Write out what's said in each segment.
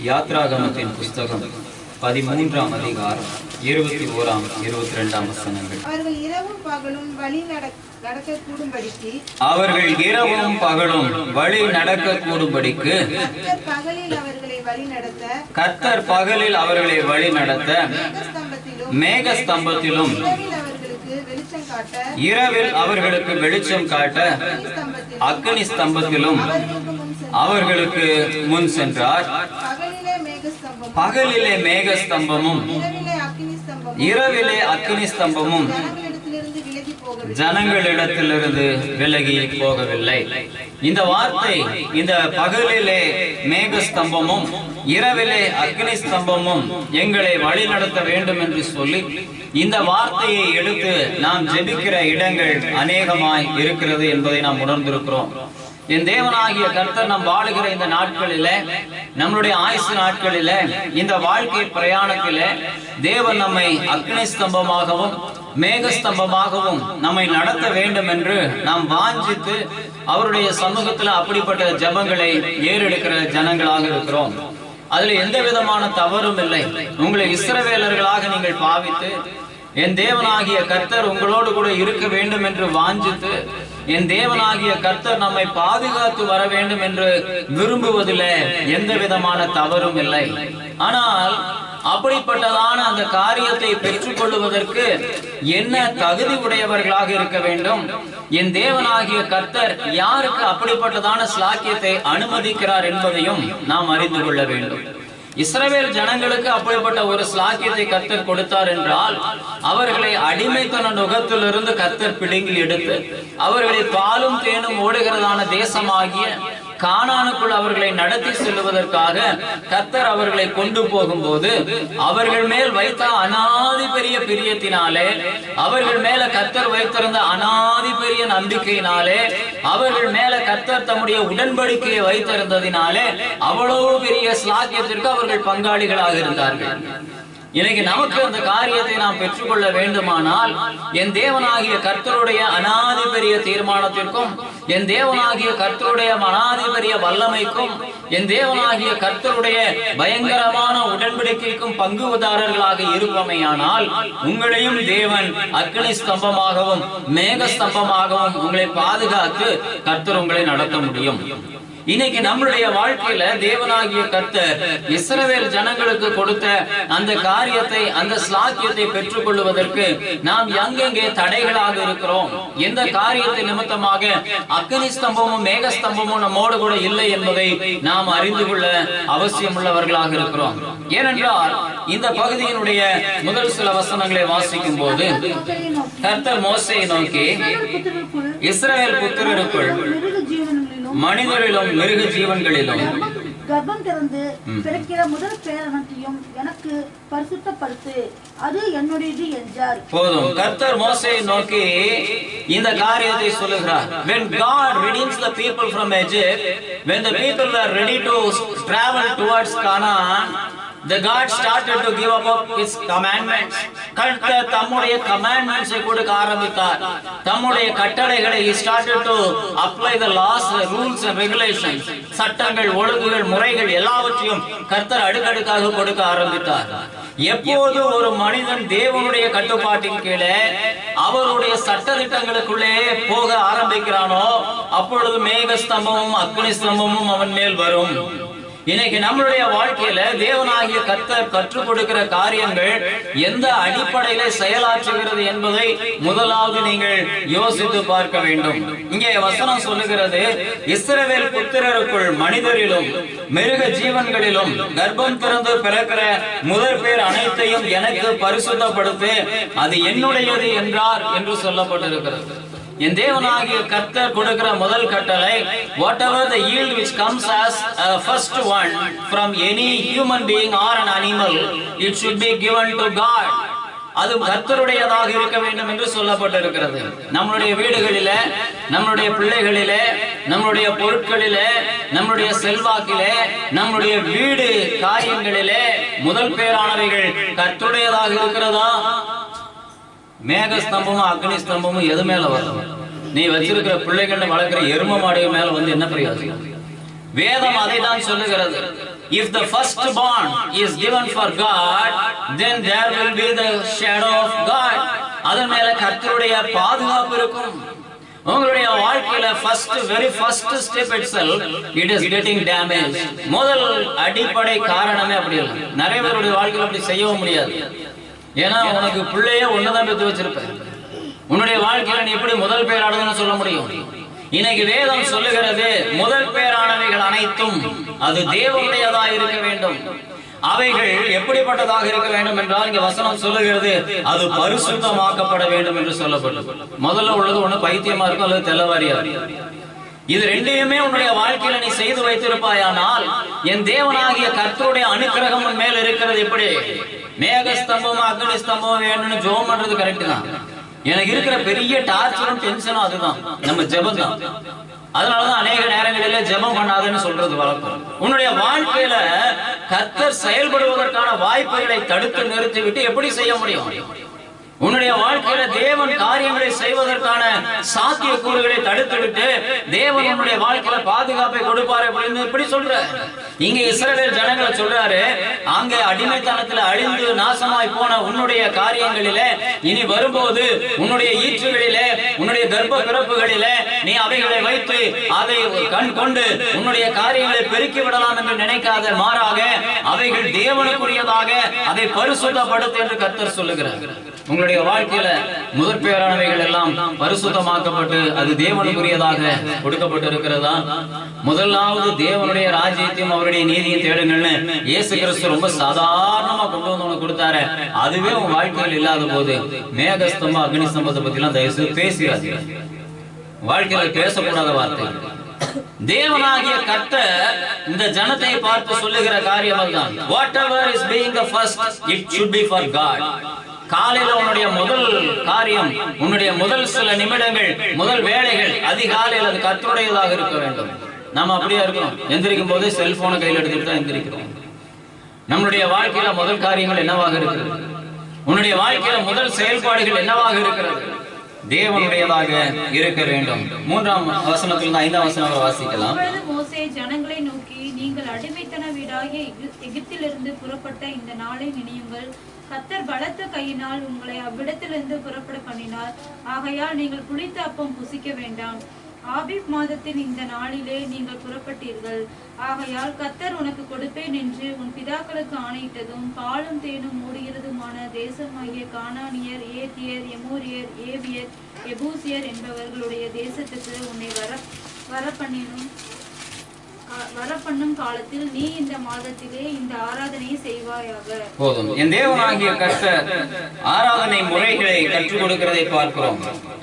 யாத்ராகமத்தின் புஸ்தகம் 13ஆம் அதிகாரம் 21ஆம் 22ஆம் வசனங்கள். அவர்கள் இரவும் பகலும் வழி நடக்கக்கூடும்படிக்கு கர்த்தர் பகலில் அவர்களை வழி நடத்த மேகஸ்தம்பத்திலும் இரவில் அவர்களுக்கு வெளிச்சம் காட்ட அக்கினி ஸ்தம்பத்திலும் அவர்களுக்கு முன் சென்றார். பகலிலே மேகஸ்தம்பமும் இரவிலே அக்கினி ஸ்தம்பமும் ஜனங்களிடத்திலிருந்து விலகி போகவில்லை. இந்த வார்த்தை, இந்த பகலிலே மேகஸ்தம்பமும் இரவிலே அக்னி ஸ்தம்பமும் எங்களை வழி நடத்த வேண்டும் என்று சொல்லி இந்த வார்த்தையை எடுத்து நாம் ஜெபிக்கிற இடங்கள் அநேகமாய் இருக்கிறது என்பதை நாம் உணர்ந்திருக்கிறோம். என் தேவனாகிய கர்த்தர் நாம் வாழுகிற இந்த நாட்களில, நம்மளுடைய ஆயுசு நாட்களில, இந்த வாழ்க்கை பிரயாணத்தில தேவன் நம்மை அக்னி ஸ்தம்பமாகவும் மேகஸ்தம்பமாகவும் நம்மை நடத்த வேண்டும் என்று நாம் வாஞ்சித்து அவருடைய சமூகத்துல அப்படிப்பட்ட ஜெபங்களை ஏறெடுக்கிற ஜனங்களாக இருக்கிறோம். அதுல எந்த விதமான தவறும் இல்லை. உங்களை இஸ்ரவேலர்களாக நீங்கள் பாவித்து என் தேவனாகிய கர்த்தர் உங்களோடு கூட இருக்க வேண்டும் என்று வாஞ்சித்து என் தேவனாகிய கர்த்தர் நம்மை பாதுகாத்து வர வேண்டும் என்று விரும்புவதில் எந்த விதமான தவறும் இல்லை. ஆனால் அப்படிப்பட்டதான அந்த காரியத்தை பெற்றுக் கொள்வதற்கு என்ன தகுதி உடையவர்களாக இருக்க வேண்டும்? என் தேவனாகிய கர்த்தர் யாருக்கு அப்படிப்பட்டதான ஸ்லாக்கியத்தை அனுமதிக்கிறார் என்பதையும் நாம் அறிந்து கொள்ள வேண்டும். இஸ்ரவேல் ஜனங்களுக்கு அப்படிப்பட்ட ஒரு ஸ்லாக்கியத்தை கர்த்தர் கொடுத்தார் என்றால் அவர்களை அடிமைத்தன நுகத்திலிருந்து கர்த்தர் பிடுங்கி எடுத்து அவர்களை பாலும் தேனும் ஓடுகிறதான தேசமாகிய கானானுக்குள் அவர்களை நடத்தி செல்வதற்காக கர்த்தர் அவர்களை கொண்டு போகும்போது அவர்கள் மேல் வைத்த அனாதி பெரிய பிரியத்தினாலே, அவர்கள் மேல கர்த்தர் வைத்திருந்த அனாதி பெரிய நம்பிக்கையினாலே, அவர்கள் மேல கர்த்தர் தம்முடைய உடன்படிக்கையை வைத்திருந்ததினாலே அவ்வளவு பெரிய ஸ்லாக்கியத்திற்கு அவர்கள் பங்காளிகளாக இருந்தார்கள். இன்னைக்கு நமக்கு அந்த காரியத்தை நாம் பெற்றுக்கொள்ள வேண்டுமானால் என் தேவனாகிய கர்த்தருடைய அனாதி பெரிய தீர்மானத்திற்கும், என் தேவனாகிய கர்த்தருடைய அனாதி பெரிய வல்லமைக்கும், என் தேவனாகிய கர்த்தருடைய பயங்கரமான உடன்படிக்கைக்கும் பங்குதாரர்களாக இருப்பமையானால் உங்களையும் தேவன் அக்னி ஸ்தம்பமாகவும் மேக ஸ்தம்பமாகவும் உங்களை பாதுகாத்து கர்த்தர் உங்களை நடத்த முடியும். இன்னைக்கு நம்மளுடைய வாழ்க்கையில தேவனாகிய கர்த்தர் இஸ்ரவேல் ஜனங்களுக்கு கொடுத்த அந்த காரியத்தை, அந்த ஸ்லாக்கியத்தை பெற்றுக் கொள்வதற்கு நாம் எங்கெங்கே தடைகளாக இருக்கிறோம், எந்த காரியத்தை நிமித்தமாக அக்னி ஸ்தம்பமும் மேகஸ்தம்பமும் நம்மோடு கூட இல்லை என்பதை நாம் அறிந்து கொள்ள அவசியம் உள்ளவர்களாக இருக்கிறோம். ஏனென்றால் இந்த பகுதியினுடைய முதல் சில வசனங்களை வாசிக்கும் போது கர்த்தர் மோசேயை நோக்கி, இஸ்ரவேல் புத்திரருக்குள் மனிதரிலும் மிருக ஜீவன்களிலும் கர்ப்பம் திறந்து பிறக்கிற முதல் பேரனத்தையும் எனக்கு பரிசுத்தப்படுத்து, அது என்னுடையது என்றார். போதும். கர்த்தர் மோசேயை நோக்கி இந்த காரியத்தை சொல்லுகிறார். When God redeems the people from Egypt, when the people were ready to travel towards Canaan, the God started to give up his commandments. கர்த்தர் தம்முடைய commandments-ஐ கொடுக்க ஆரம்பித்தார். தம்முடைய கட்டளைகளை he started to apply the laws, the rules and regulations. சட்டங்கள், ஒழுங்குகள், முறைகள் எல்லாவற்றையும் கர்த்தர் அடுக்கடுக்காக கொடுக்க ஆரம்பித்தார். எப்போது ஒரு மனிதன் தேவனுடைய கட்டுப்பாட்டின் கீழே அவருடைய சட்டதிட்டங்களுக்குள்ளே போக ஆரம்பிக்கிறானோ அப்பொழுது மேகஸ்தம்பமும் அக்னி ஸ்தம்பமும் அவன் மேல் வரும். இன்னைக்கு நம்மளுடைய வாழ்க்கையில தேவனாகிய கர்த்தர் கற்றுக் கொடுக்கிற காரியங்கள் எந்த அடிப்படையில செயலாற்றுகிறது என்பதை முதலாவது நீங்கள் யோசித்து பார்க்க வேண்டும். இங்கே வசனம் சொல்லுகிறது, இஸ்ரவேல் புத்திரருக்குள் மனிதரிலும் மிருக ஜீவன்களிலும் கர்ப்பம் திறந்து பிறக்கிற முதற் பேர் அனைத்தையும் எனக்கு பரிசுத்தப்படுத்து, அது என்னுடையது என்றார் என்று சொல்லப்பட்டிருக்கிறது. என் தேவனாகிய கர்த்தர் கொடுக்கிற முதல் கட்டளை, whatever the yield which comes as a first one from any human being or an animal, it should be given to God. அது கர்த்தருடையதாக இருக்க வேண்டும் என்று சொல்லப்பட்டிருக்கிறது. நம்மளுடைய வீடுகளிலே, நம்மளுடைய பிள்ளைகளிலே, நம்மளுடைய பொருட்களிலே, நம்மளுடைய செல்வாக்கிலே, நம்மளுடைய வீடு காரியங்களிலே முதல் பேரானவைகள் கர்த்தருடையதாக இருக்கிறதா? மேகஸ்தம்பமும் அக்னி ஸ்தம்பமும் எது மேல வரும்? நீ வச்சிருக்கிற பிள்ளைகள் வளர்க்கிற எரும மாடைய மேல வந்து என்ன பிரயோஜனம்? வேதம் அதை தான் சொல்லுகிறது. If the firstborn is given for God, then there will be the shadow of God. அதன் மேல கர்த்தருடைய பாதுகாப்பு இருக்கும். உங்களுடைய வாழ்க்கையில very first step itself, it is getting damaged. முதல் அடிப்படை காரணமே அப்படி இல்லை. நிறைய பேருடைய வாழ்க்கையில அப்படி செய்யவும் முடியாது. ஏன்னா உனக்கு பிள்ளையே ஒண்ணுதான் பெற்று வச்சிருப்ப. உன்னுடைய வாழ்க்கையில நீ எப்படி முதல் பேரானதுன்னு சொல்ல முடியும்? இன்னைக்கு வேதம் சொல்லுகிறது, முதல் பேரானவைகள் அனைத்தும் அது தேவனுடையதாக இருக்க வேண்டும். அவைகள் எப்படிப்பட்டதாக இருக்க வேண்டும் என்றால் இங்க வசனம் சொல்லுகிறது, அது பரிசுத்தமாக்கப்பட வேண்டும் என்று சொல்லப்பட்டது. முதல்ல உள்ளது ஒண்ணு பைத்தியமா இருக்கும் அல்லது தெல்லவாரியா. இது ரெண்டையுமே உன்னுடைய வாழ்க்கையில நீ செய்து வைத்திருப்பாயானால் என் தேவனாகிய கர்த்தருடைய அனுக்கிரகம் உன் மேல் இருக்கிறது. எப்படி மேகஸ்தம்பம் அக்னி ஸ்தம்பம் வேணும்னு ஜெபம் பண்றது கரெக்ட் தான். எனக்கு இருக்கிற பெரிய டார்ச்சரும் டென்ஷனும் அதுதான், நம்ம ஜெபம் தான். அதனாலதான் அநேக நேரங்களில ஜெபம் பண்ணாதுன்னு சொல்றது வழக்கம். உன்னுடைய வாழ்க்கையில கர்த்தர் செயல்படுவதற்கான வாய்ப்புகளை தடுத்து நிறுத்திவிட்டு எப்படி செய்ய முடியும்? உன்னுடைய வாழ்க்கையில தேவன் காரியங்களை செய்வதற்கான சாத்திய கூறுகளை தடுத்து விட்டு தேவன் உன்னுடைய வாழ்க்கையில பாதுகாப்பை கொடுப்பாரு அப்படின்னு எப்படி சொல்ற? இங்க இஸ்ரவேல் ஜனங்களை சொல்றாரு, அங்கே அடிமைத்தனத்துல அழிந்து நாசமாய் போன உன்னுடைய காரியங்களிலே இனி வரும்போது உன்னுடைய ஈற்றுகளிலே உன்னுடைய கர்ப்ப பிறப்புகளிலே நீ அவைகளை வைத்து அதை கண் கொண்டு உன்னுடைய காரியங்களை பெருக்கி விடலாம் என்று நினைக்காத, மாறாக அவைகள் தேவனுக்குரியதாக அதை பரிசுத்தப்படுத்து என்று கர்த்தர் சொல்லுகிறார். உங்களுடைய வாழ்க்கையில முதற் பேரானவைகள் எல்லாம் பரிசுத்தமாக்கப்பட்டு அது தேவனுக்குரியதாக கொடுக்கப்பட்டு இருக்கிறதா? முதலாவது தேவனுடைய ராஜ்யத்தையும் அவருடைய நீதியும் தேடுங்கள்னு இயேசு கிறிஸ்து ரொம்ப சாதாரணமா கொண்டு வந்து உனக்கு கொடுத்தாரு. அதுவே உன் வாழ்க்கையில் இல்லாத போது மேகஸ்தம்பம் அக்னி ஸ்தம்பத்தை பத்தி எல்லாம் தயவு செய்து பேசிடாது. வாழ்க்கையில பேசக்கூடாத வார்த்தை. தேவனாகிய கர்த்தர் இந்த ஜனத்தை பார்த்து சொல்லுகிற காரியம் தான், whatever is being the first, it should be for God. காலையில உன்னுடைய முதல் காரியம், உன்னுடைய முதல் சில நிமிடங்கள், முதல் வேலைகள் அதிகாலையில் அது கர்த்தருடையதாக இருக்க வேண்டும். நம்ம அப்படியே இருக்கணும். எந்திரிக்கும் போது செல்போனை கையில் எடுத்துட்டு தான் எந்திரிக்கிறோம். நம்மளுடைய வாழ்க்கையில முதல் காரியங்கள் என்னவாக இருக்கிறது? உன்னுடைய வாழ்க்கையில முதல் செயல்பாடுகள் என்னவாக இருக்கிறது? தேவனுடையதாக இருக்க வேண்டும். 3ஆம் வசனத்திலிருந்து 5ஆம் வசனம் வாசிக்கலாம். மோசே ஜனங்களை நோக்கி, நீங்கள் அடிமைத்தன வீடாகிய எகிப்திலிருந்து புறப்பட்ட இந்த நாளை நினையுங்கள். கர்த்தர் பலத்த கையினால் உங்களை அவ்விடத்திலிருந்து புறப்பட பண்ணினார். ஆகையால் நீங்கள் புளித்த அப்பம் புசிக்க வேண்டாம். ஆபீப் மாதத்தின் இந்த நாளிலே நீங்கள் புறப்பட்டீர்கள். ஆகையால் கர்த்தர் உனக்கு கொடுப்பேன் என்று உன் பிதாக்களுக்கு ஆணையிட்டதும் பாலும் தேனும் மூடுகிறதுமான தேசமாகிய கானானியர், ஏத்தியர், எமோரியர், ஏவியர், எபூசியர் என்பவர்களுடைய தேசத்துக்கு உன்னை வரப்பண்ணும் காலத்தில் நீ இந்த மாதத்திலே இந்த ஆராதனையை செய்வாயாக. போதும். என் தேவனாகிய கர்த்தர் ஆராதனை முறைகளை கற்றுக் கொடுக்கிறதை பார்க்கிறோம்.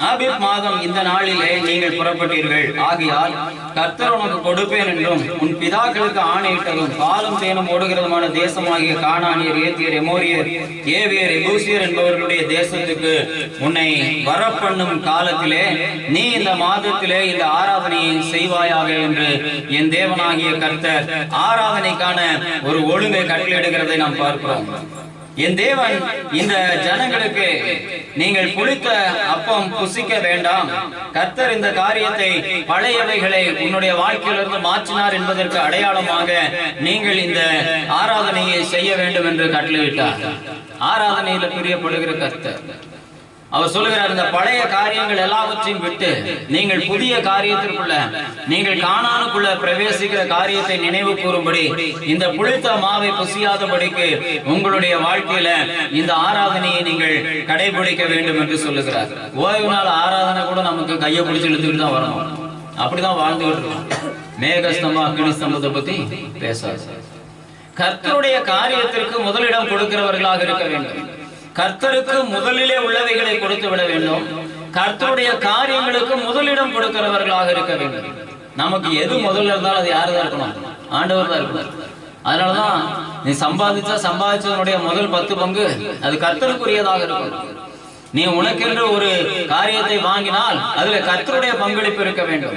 ஆபீப் மாதம் இந்த நாளிலே நீங்கள் புறப்பட்டீர்கள். ஆகையால் கர்த்தர் உனக்கு கொடுப்பேன் என்றும் உன் பிதாக்களுக்கு ஆணையிட்டதும் பாலும் தேனும் ஓடுகிறதுமான தேசமாகிய கானானியர், ஏத்தியர், எமோரியர், ஏவியர், எபூசியர் என்பவர்களுடைய தேசத்துக்கு உன்னை வரப்பண்ணும் காலத்திலே நீ இந்த மாதத்திலே இந்த ஆராதனையை செய்வாயாக என்று என் தேவன் கர்த்தர் ஆராதனைக்கான ஒரு ஒழுங்கை கட்டளையிடுகிறதை நாம் பார்க்கிறோம். என் தேவன் இந்த ஜனங்களுக்கு நீங்கள் புளித்த அப்பம் புசிக்க வேண்டாம், கர்த்தர் இந்த காரியத்தை பழையவைகளை உன்னுடைய வாழ்க்கையிலிருந்து மாற்றினார் என்பதற்கு அடையாளமாக நீங்கள் இந்த ஆராதனையை செய்ய வேண்டும் என்று கட்டளையிட்டார். ஆராதனையில பிரியப்படுகிற கர்த்தர் அவர் சொல்லுகிறார், இந்த பழைய காரியங்கள் எல்லாவற்றையும் விட்டு நீங்கள் புதிய காரியத்திற்குள்ள, நீங்கள் கானானுக்குள்ள பிரவேசிக்கிற காரியத்தை நினைவு கூறும்படி இந்த புளித்த மாவை புசியாதபடிக்கு உங்களுடைய வாழ்க்கையில இந்த ஆராதனையை நீங்கள் கடைபிடிக்க வேண்டும் என்று சொல்லுகிறார். ஓய்வு நாள் ஆராதனை கூட நமக்கு கையை பிடிச்சு இழுத்துக்கிட்டு தான் வரணும். அப்படிதான் வாழ்ந்துகிட்டு இருக்கோம். மேகஸ்தம்பம் அக்னி ஸ்தம்பத்தை பத்தி பேசாது. கர்த்தருடைய காரியத்திற்கு முதலிடம் கொடுக்கிறவர்களாக இருக்க வேண்டும். கர்த்தருக்கு முதலிலே உள்ளவைகளை கொடுத்து விட வேண்டும். கர்த்தருடைய காரியங்களுக்கு முதலிடம் கொடுக்கிறவர்களாக இருக்க வேண்டும். நமக்கு எது முதல்ல இருந்தாலும் அது யாருதான் இருக்கணும்? ஆண்டவர் தான் இருக்கணும். அதனாலதான் நீ சம்பாதிச்சதனுடைய முதல் 10 பங்கு அது கர்த்தருக்குரியதாக இருக்கும். நீ உனக்கென்று ஒரு காரியத்தை வாங்கினால் அதுல கர்த்தருடைய பங்களிப்பு இருக்க வேண்டும்.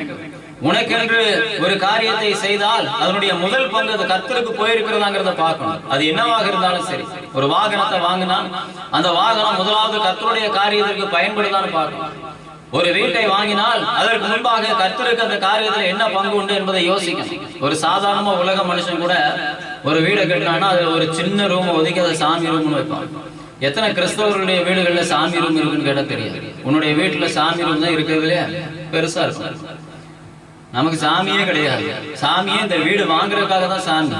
உனக்கென்று ஒரு காரியத்தை செய்தால் அதனுடைய முதல் பங்கு அது கர்த்தருக்கு போயிருக்கிறதாங்கிறத பார்க்கணும். அது என்னவாக இருந்தாலும் சரி. ஒரு வாகனத்தை வாங்கினால் அந்த வாகனம் முதலாவது கர்த்தருடைய காரியத்திற்கு பயன்படுதான்னு பார்க்கணும். ஒரு வீட்டை வாங்கினால் அதற்கு முன்பாக கர்த்தருக்கு அந்த காரியத்துல என்ன பங்கு உண்டு என்பதை யோசிக்கணும். ஒரு சாதாரண உலக மனுஷன் கூட ஒரு வீடை கட்டினான்னா அதுல ஒரு சின்ன ரூம் ஒதுக்கி அதை சாமி ரூம்னு வைப்பாங்க. எத்தனை கிறிஸ்தவர்களுடைய வீடுகள்ல சாமி ரூம் இருக்குன்னு கேட்டா தெரியாது. உன்னுடைய வீட்டுல சாமி ரூம் தான் இருக்கிறதுலே பெருசா இருக்கும். நமக்கு சாமியே கிடையாது. சாமியே இந்த வீடு வாங்குறதுக்காக தான் சாமி.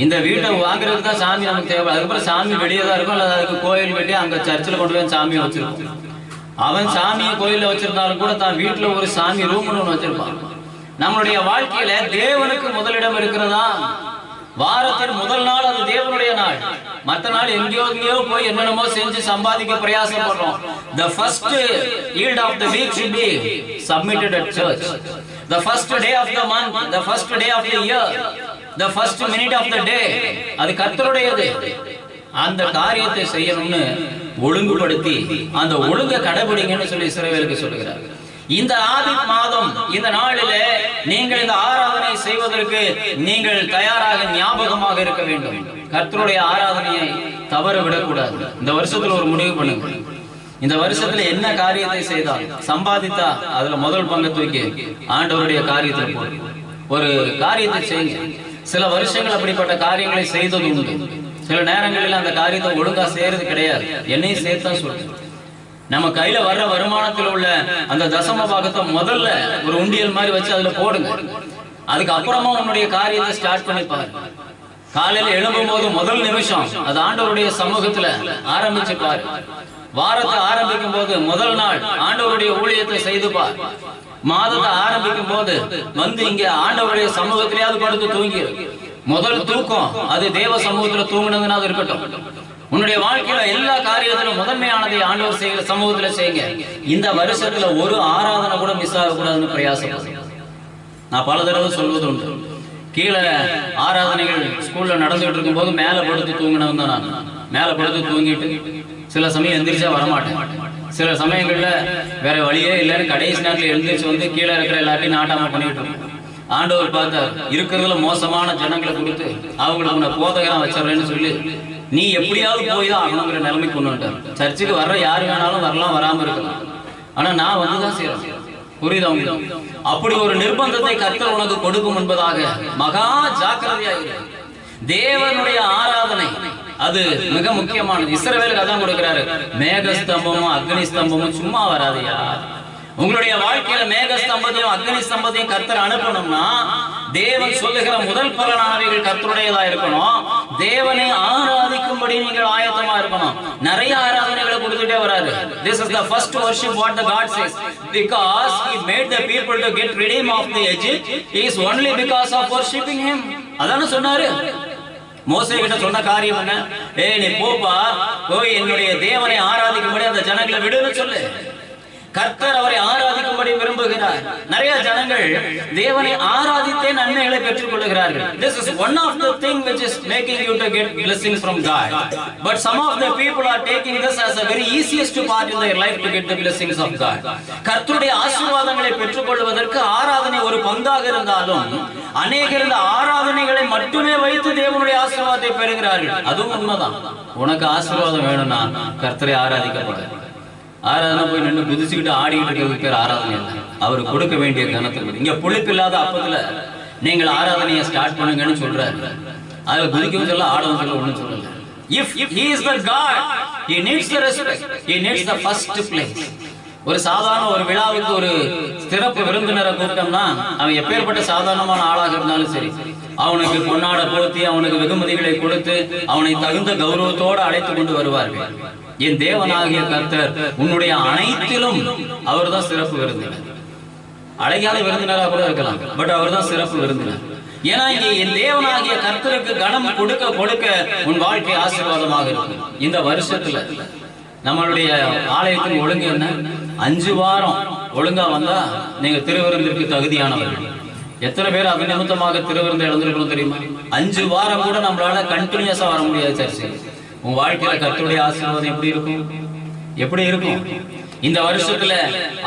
இந்த வீட்டை வாங்குறதுக்கு தான் சாமி நமக்கு தேவை. அதுக்கப்புறம் சாமி வெளியே தான் இருக்கும், அல்லது அதுக்கு கோயில் வெட்டி அங்க சர்ச்சில் கொண்டு போய் சாமியை வச்சிருக்கோம். அவன் சாமியை கோயில வச்சிருந்தாலும் கூட தான் வீட்டுல ஒரு சாமி ரூம்னு ஒண்ணு வச்சிருப்பான். நம்மளுடைய வாழ்க்கையில தேவனுக்கு முதலிடம் இருக்கிறதா? வாரத்தின் முதல் நாள் அது தேவனுடைய நாள். மற்ற நாள் எங்கேயோ போய் என்னென்னமோ செஞ்சு சம்பாதிக்க பிரயாசப்படுறோம். The first yield of the week should be submitted at church. The first day of the month, the first day of the year, the first minute of the day, அது கர்த்தருடையது. அந்த காரியத்தை செய்யணும்னு ஒழுங்குபடுத்தி அந்த ஒழுங்கை கடைபிடிங்கன்னு சொல்லி இஸ்ரவேலுக்கு சொல்லுகிறார். இந்த ஆதி மாதம் இந்த நாளிலே நீங்கள் இந்த ஆராதனை செய்வதற்கு நீங்கள் தயாராக ஞாபகமாக இருக்க வேண்டும். கர்த்தருடைய ஆராதனையை தவற விடக்கூடாது. இந்த வருஷத்துல ஒரு முடிவு பண்ணுங்க. இந்த வருஷத்துல என்ன காரியத்தை செய்தால் சம்பாதித்தா அதுல முதல் பங்கு தூக்கி ஆண்டவருடைய காரியத்தில் போடு. ஒரு காரியத்தை செய்யுங்க. சில வருஷங்கள் அப்படிப்பட்ட காரியங்களை செய்தது உண்டு. சில நேரங்களில் அந்த காரியத்தை ஒழுங்கா செய்யறது கிடையாது. என்னையும் சேர்த்தான் சொல்றேன். நம்ம கையில வர்ற வருமானத்தில் உள்ள அந்த தசம பாகத்தை முதல்ல ஒரு உண்டியல் மாதிரி வச்சு அதுல போடுங்க. அதுக்கு அப்புறமா உன்னுடைய காரியத்தை ஸ்டார்ட் பண்ணி பாரு. காலையில எழும்பும் போது முதல் நிமிஷம் அது ஆண்டவருடைய சமூகத்துல ஆரம்பிச்சு பாரு. வாரத்தை ஆரம்பிக்கும் போது முதல் நாள் ஆண்டவருடைய ஊழியத்தை செய்து பார். மாதத்தை ஆரம்பிக்கும் போது வந்து இங்க ஆண்டவருடைய சமூகத்திலேயாவது படுத்து தூங்கிடு. முதல் தூக்கம் அது தேவ சமூகத்துல தூங்கினதுன்னா அது இருக்கட்டும். உன்னுடைய வாழ்க்கையில எல்லா காரியத்திலும் முதன்மையானதை ஆண்டவர் செய்கிற சமூகத்துல செய்யுங்க. இந்த வருஷத்துல ஒரு ஆராதனை கூட மிஸ் ஆகக்கூடாதுன்னு பிரயாசப்படுங்க. நான் பல தடவை சொல்வது உண்டு. கீழே ஆராதனைகள் ஸ்கூல்ல நடந்துகிட்டு இருக்கும் போது மேல படுத்து தூங்கினவன் தான் நான். மேல படுத்து தூங்கிட்டு சில சமயம் எந்திரிச்சா வரமாட்டேன். சில சமயங்கள்ல வேற வழியே இல்லைன்னு கடைசி நேரத்துல எழுந்திரிச்சு வந்து கீழே இருக்கிற எல்லாத்தையும் நாட்டாம பண்ணிட்டு இருக்கேன். ஆண்டவர் பார்த்தார், இருக்கிறதுல மோசமான ஜனங்களை கொடுத்து அவங்களுக்கு உன்னை போதகரா வச்சிடறேன்னு சொல்லி நீ எப்படியாவது போய் தான் ஆகணுங்கிற நிலைமை கொண்டு வந்துட்டார். சர்ச்சுக்கு வர்ற யாரு வேணாலும் வரலாம், வராம இருக்கலாம். ஆனா நான் வந்துதான் செய்யறேன். புரியுதா உங்களுக்கு? அப்படி ஒரு நிர்பந்தத்தை கர்த்தர் உனக்கு கொடுக்கும் என்பதாக மகா ஜாக்கிரதையாக தேவனுடைய ஆராதனை அது மிக முக்கியமானது. இஸ்ரவேலுக்கு அதான் கொடுக்கிறாரு. மேகஸ்தம்பமும் அக்னி ஸ்தம்பமும் சும்மா வராதையா. உங்களுடைய வாழ்க்கையில மேகஸ்தம்பத்தையும் அக்னி ஸ்தம்பத்தையும் கர்த்தர் அனுப்பணும்னா தேவன் சொல்லுகிற முதல் பலனானவைகள் கர்த்தருடையதா இருக்கணும். தேவனை ஆராதிக்கும்படி நீங்கள் ஆயத்தமா இருக்கணும். நிறைய ஆராதனைகளை கொடுத்துட்டே வராரு. This is the first worship what the God says, because he made the people to get redeemed of the Egypt is only because of worshiping him. அதான சொன்னாரு. மோசே கிட்ட சொன்ன காரியம் என்ன? நீ போப்பா, போய் என்னுடைய தேவனை ஆராதிக்கும்படி அந்த ஜனங்களை விடுன்னு சொல்லு. கர்த்தர் அவரை ஆராதிக்கும்படி விரும்புகிறார். நிறைய ஜனங்கள் தேவனை ஆராதித்தே நன்மைகளை பெற்றுக் கொள்கிறார்கள். This is one of the thing which is making you to get blessings from God. But some of the people are taking this as a very easiest part in their life to get the blessings of God. கர்த்தருடைய ஆசீர்வாதங்களை பெற்றுக் கொள்வதற்கு ஆராதனை ஒரு பங்காக இருந்தாலும் அநேகர் இந்த ஆராதனைகளை மட்டுமே வைத்து தேவனுடைய ஆசீர்வாதத்தை பெறுகிறார்கள். அதுவும் உண்மைதான். உனக்கு ஆசீர்வாதம் வேணும்னா கர்த்தரை ஆராதிக்கப்பட. ஆராதனை போய் நின்று குதிச்சுக்கிட்டு ஆடிக்கிட்டு இருக்கிறது பேர் ஆராதனை இல்லை. அவர் கொடுக்க வேண்டிய கனத்துக்கு இங்க புளிப்பு இல்லாத அப்பத்துல நீங்கள் ஆராதனையை ஸ்டார்ட் பண்ணுங்கன்னு சொல்றாரு. அதை குதிக்கவும் சொல்ல, ஆடவும் சொல்ல, ஒண்ணும் சொல்லல. If he is the God, he needs the respect. He needs the first place. ஒரு சாதாரண ஒரு விழாவுக்கு ஒரு சிறப்பு விருந்தினரை கூப்பிட்டோம்னா அவன் எப்பேற்பட்ட சாதாரணமான ஆளாக இருந்தாலும் சரி, அவனுக்கு பொன்னாட போர்த்தி அவனுக்கு வெகுமதிகளை கொடுத்து அவனை தகுந்த கௌரவத்தோடு அழைத்து கொண்டு வருவார்கள். என் தேவனாகிய கர்த்தர் உன்னுடைய அனைத்திலும் அவர் தான் சிறப்பு விருந்தினர். அழகான விருந்தினராக கூட இருக்கலாம், பட் அவர் தான் சிறப்பு விருந்தினர். ஏன்னா என் தேவனாகிய கர்த்தருக்கு கனம் கொடுக்க கொடுக்க உன் வாழ்க்கை ஆசீர்வாதமாக இருக்கும். இந்த வருஷத்துல நம்மளுடைய ஆலயத்தின் ஒழுங்கு என்ன? 5 வாரம் ஒழுங்கா வந்தா நீங்க திருவிருந்திற்கு தகுதியானவர்கள். எத்தனை பேர் அது நிமித்தமாக திருவிருந்து இழந்திருக்கணும் தெரியுமா? 5 வாரம் கூட நம்மளால கண்டினியூஸா வர முடியாது சர்ச்சை. உன் வாழ்க்கையில கர்த்தருடைய ஆசீர்வாதம் எப்படி இருக்கும்? எப்படி இருக்கும்? இந்த வருஷத்துல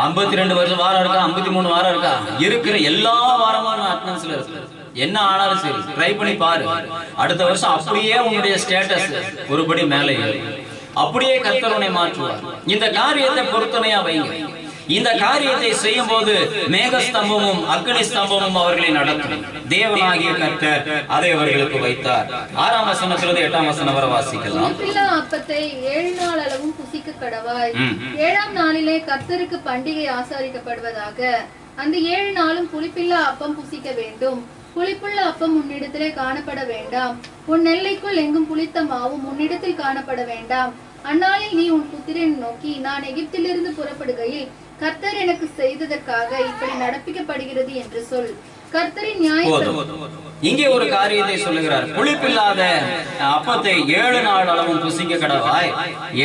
52 வாரம் இருக்கா, 53 வாரம் இருக்கா? இருக்கிற எல்லா வாரமும் அட்டெண்டன்ஸ்ல இருக்கு. என்ன ஆனாலும் சரி ட்ரை பண்ணி பாரு. அடுத்த வருஷம் அப்படியே உன்னுடைய ஸ்டேட்டஸ் ஒருபடி மேலே ஏறும். அப்படியே கர்த்தர் உன்னை மாற்றுவார். இந்த காரியத்தை பொறுத்தனையா வைங்க. இந்த காரியத்தை செய்யும் போது மேகஸ்தம்பமும் அக்னி ஸ்தம்பமும் அவர்களை நடத்தும். தேவனாகிய கர்த்தர் அதை அவர்களுக்கு வைத்தார். 6ஆம் வசனத்திலிருந்து 8ஆம் வசனம் வரை வாசிக்கலாம். புளிப்பில்லா அப்பத்தை 7 நாள் அளவும் புசிக்க கடவாய். 7ஆம் நாளிலே கர்த்தருக்கு பண்டிகை ஆசரிக்கப்படுவதாக. அந்த 7 நாளும் புளிப்பில்லா அப்பம் புசிக்க வேண்டும். புளிப்புள்ள அப்பம் உன்னிடத்திலே காணப்பட வேண்டாம். உன் நெல்லைக்குள் எங்கும் புளித்த மாவும் உன்னிடத்தில் காணப்பட வேண்டாம். அந்நாளில் நீ உன் புத்திரன் நோக்கி, நான் எகிப்திலிருந்து புறப்படுகையில் கர்த்தர் எனக்கு செய்ததற்காக இப்படி நடப்பிக்கப்படுகிறது என்று சொல். கர்த்தரின் நியாயம். இங்கே ஒரு காரியத்தை சொல்லுகிறார். புளிப்பில்லாத அப்பத்தை 7 நாள் அளவும் புசிக்க கடவாய்.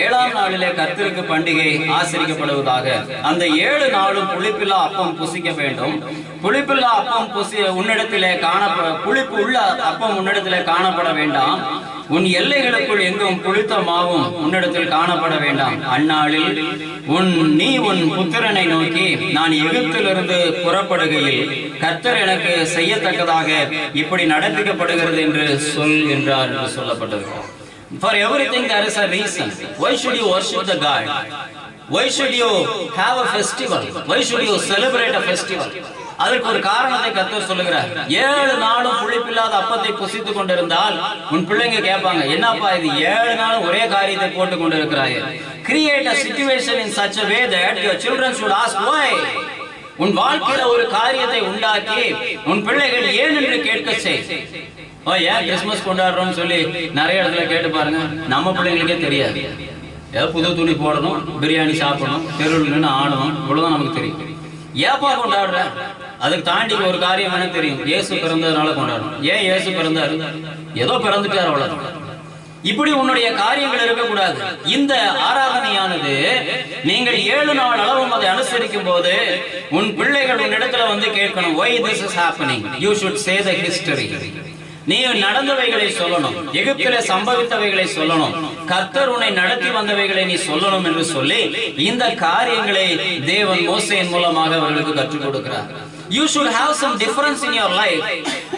7ஆம் நாளிலே கர்த்தருக்கு பண்டிகை ஆசரிக்கப்படுவதாக. அந்த 7 நாளும் புளிப்பில்லா அப்பம் புசிக்க வேண்டும். புளிப்பில்லா அப்பம் உன்னிடத்திலே புளிப்பு உள்ள அப்பம் உன்னிடத்திலே காணப்பட வேண்டாம். உன் எல்லைகளுக்குள் எங்கும் புளித்த மாவும் உன்னிடத்தில் காணப்பட வேண்டாம். அந்நாளில் நீ உன் புத்திரனை நோக்கி, நான் எகிப்திலிருந்து புறப்படுகையில் கர்த்தர் எனக்கு செய்யத்தக்கதாக இப்படி நடப்பிக்கப்படுகிறது என்று சொல் என்றார் என்று சொல்லப்பட்டது. For everything there is a reason. Why should you worship the God? Why should you have a festival? Why should you celebrate a festival? அதற்கு ஒரு காரணத்தை கர்த்தர் சொல்லுகிறார். 7 நாளும் புளிப்பில்லாத அப்பத்தை புசித்துக் கொண்டிருந்தால் உன் பிள்ளைங்க கேட்பாங்க, என்னப்பா இது 7 நாளும் ஒரே காரியத்தை போட்டு கொண்டிருக்கிறாய். Create a situation in such a way that your children should ask why. உன் வாழ்க்கையில ஒரு காரியத்தை உண்டாக்கி உன் பிள்ளைகள் ஏன் என்று கேட்க செய். ஏன் கிறிஸ்துமஸ் கொண்டாடுறோம் சொல்லி நிறைய இடத்துல கேட்டு பாருங்க. நம்ம பிள்ளைங்களுக்கே தெரியாது. ஏதோ புது துணி போடணும், பிரியாணி சாப்பிடணும், தெருவில் நின்று ஆடணும், இவ்வளவுதான் நமக்கு தெரியும். ஏப்பா கொண்டாடுற? அதுக்கு தாண்டி ஒரு காரியம் என்ன தெரியும்? இயேசு பிறந்ததுனால கொண்டாடணும். ஏன் இயேசு பிறந்தாரு? ஏதோ பிறந்துட்டார், அவ்வளவுதான். இப்படி உன்னுடைய காரியங்கள் இருக்கக்கூடாது. இந்த ஆராதனையானது நீங்கள் 7 நாள் அளவும் அதை அனுசரிக்கும் போது உன் பிள்ளைகள் உன்னிடத்துல வந்து கேட்கணும், why this is happening? You should say the history. நீ நடந்தவைகளை சொல்லணும், எகிப்திலே சம்பவித்தவைகளை சொல்லணும், கர்த்தர் உன்னை நடத்தி வந்தவைகளை நீ சொல்லணும் என்று சொல்லி இந்த காரியங்களை தேவன் மோசேயின் மூலமாக அவர்களுக்கு கற்றுக் கொடுக்கிறார். You should have some difference in your life.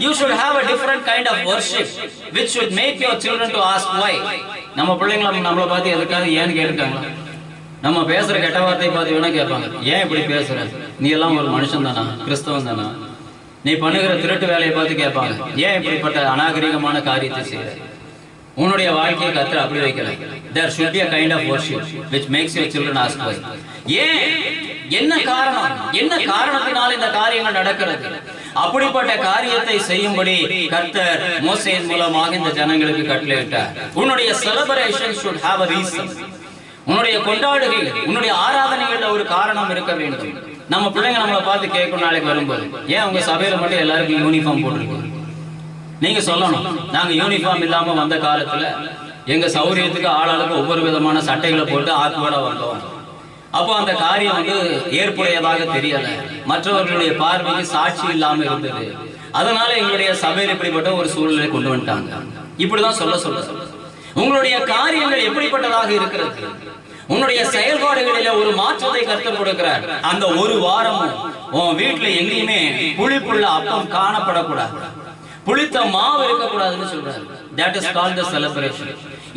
You should have a different kind of worship which should make your children to ask why. நம்ம பிள்ளைங்களை நம்மளை பார்த்து எதுக்காக ஏன்னு கேட்காங்களா? நம்ம பேசுற கெட்ட வார்த்தையை பார்த்து வேணா கேட்பாங்க, ஏன் இப்படி பேசுற? நீ எல்லாம் ஒரு மனுஷன் தானா? கிறிஸ்தவன் தானா? நீ பண்ணுகிற திருட்டு வேலையை பார்த்து கேட்பாங்க, ஏன் இப்படிப்பட்ட அநாகரிகமான காரியத்தை செய்யற? உன்னுடைய வாழ்க்கையை கர்த்தர் அப்படி வைக்கல. There should be a kind of worship which makes your children ask why. ஏன்? என்ன காரணம்? என்ன காரணத்தினால் இந்த காரியங்கள் நடக்கிறது? அப்படிப்பட்ட காரியத்தை செய்யும்படி கர்த்தர் மோசேயின் மூலமாக இந்த ஜனங்களுக்கு கட்டளையிட்டார். உன்னுடைய celebration should have a reason. உன்னுடைய கொண்டாடுகை, உன்னுடைய ஆராதனைகள்ல ஒரு காரணம் இருக்க வேண்டும். நம்ம பிள்ளைங்க நம்மளை பார்த்து கேட்கும் நாளைக்கு வரும்போது, ஏன் உங்க சபையில மட்டும் எல்லாருக்கும் யூனிஃபார்ம் போட்டிருக்கோம்? நீங்க சொல்லணும், நாங்க யூனிஃபார்ம் இல்லாம வந்த காலத்துல எங்க சௌரியத்துக்கு ஆளாளுக்கு ஒவ்வொரு விதமான சட்டைகளை போட்டு ஆக்குவோட வந்தோம். அப்போ அந்த காரியம் வந்து ஏற்புடையதாக தெரியல, மற்றவர்களுடைய பார்வைக்கு சாட்சி இல்லாம இருந்தது. அதனால எங்களுடைய சபையில் இப்படிப்பட்ட ஒரு சூழ்நிலை கொண்டு வந்துட்டாங்க. இப்படிதான் சொல்ல உங்களுடைய காரியங்கள் எப்படிப்பட்டதாக இருக்கிறது? உன்னுடைய செயல்பாடுகளில ஒரு மாற்றத்தை கர்த்தர் கொடுக்கிறார். அந்த ஒரு வாரமும் உன் வீட்டுல எங்கேயுமே புளிப்புள்ள அப்பம் காணப்படக்கூடாது, புளித்த மாவு இருக்கக்கூடாதுன்னு சொல்றாரு. That is called the celebration.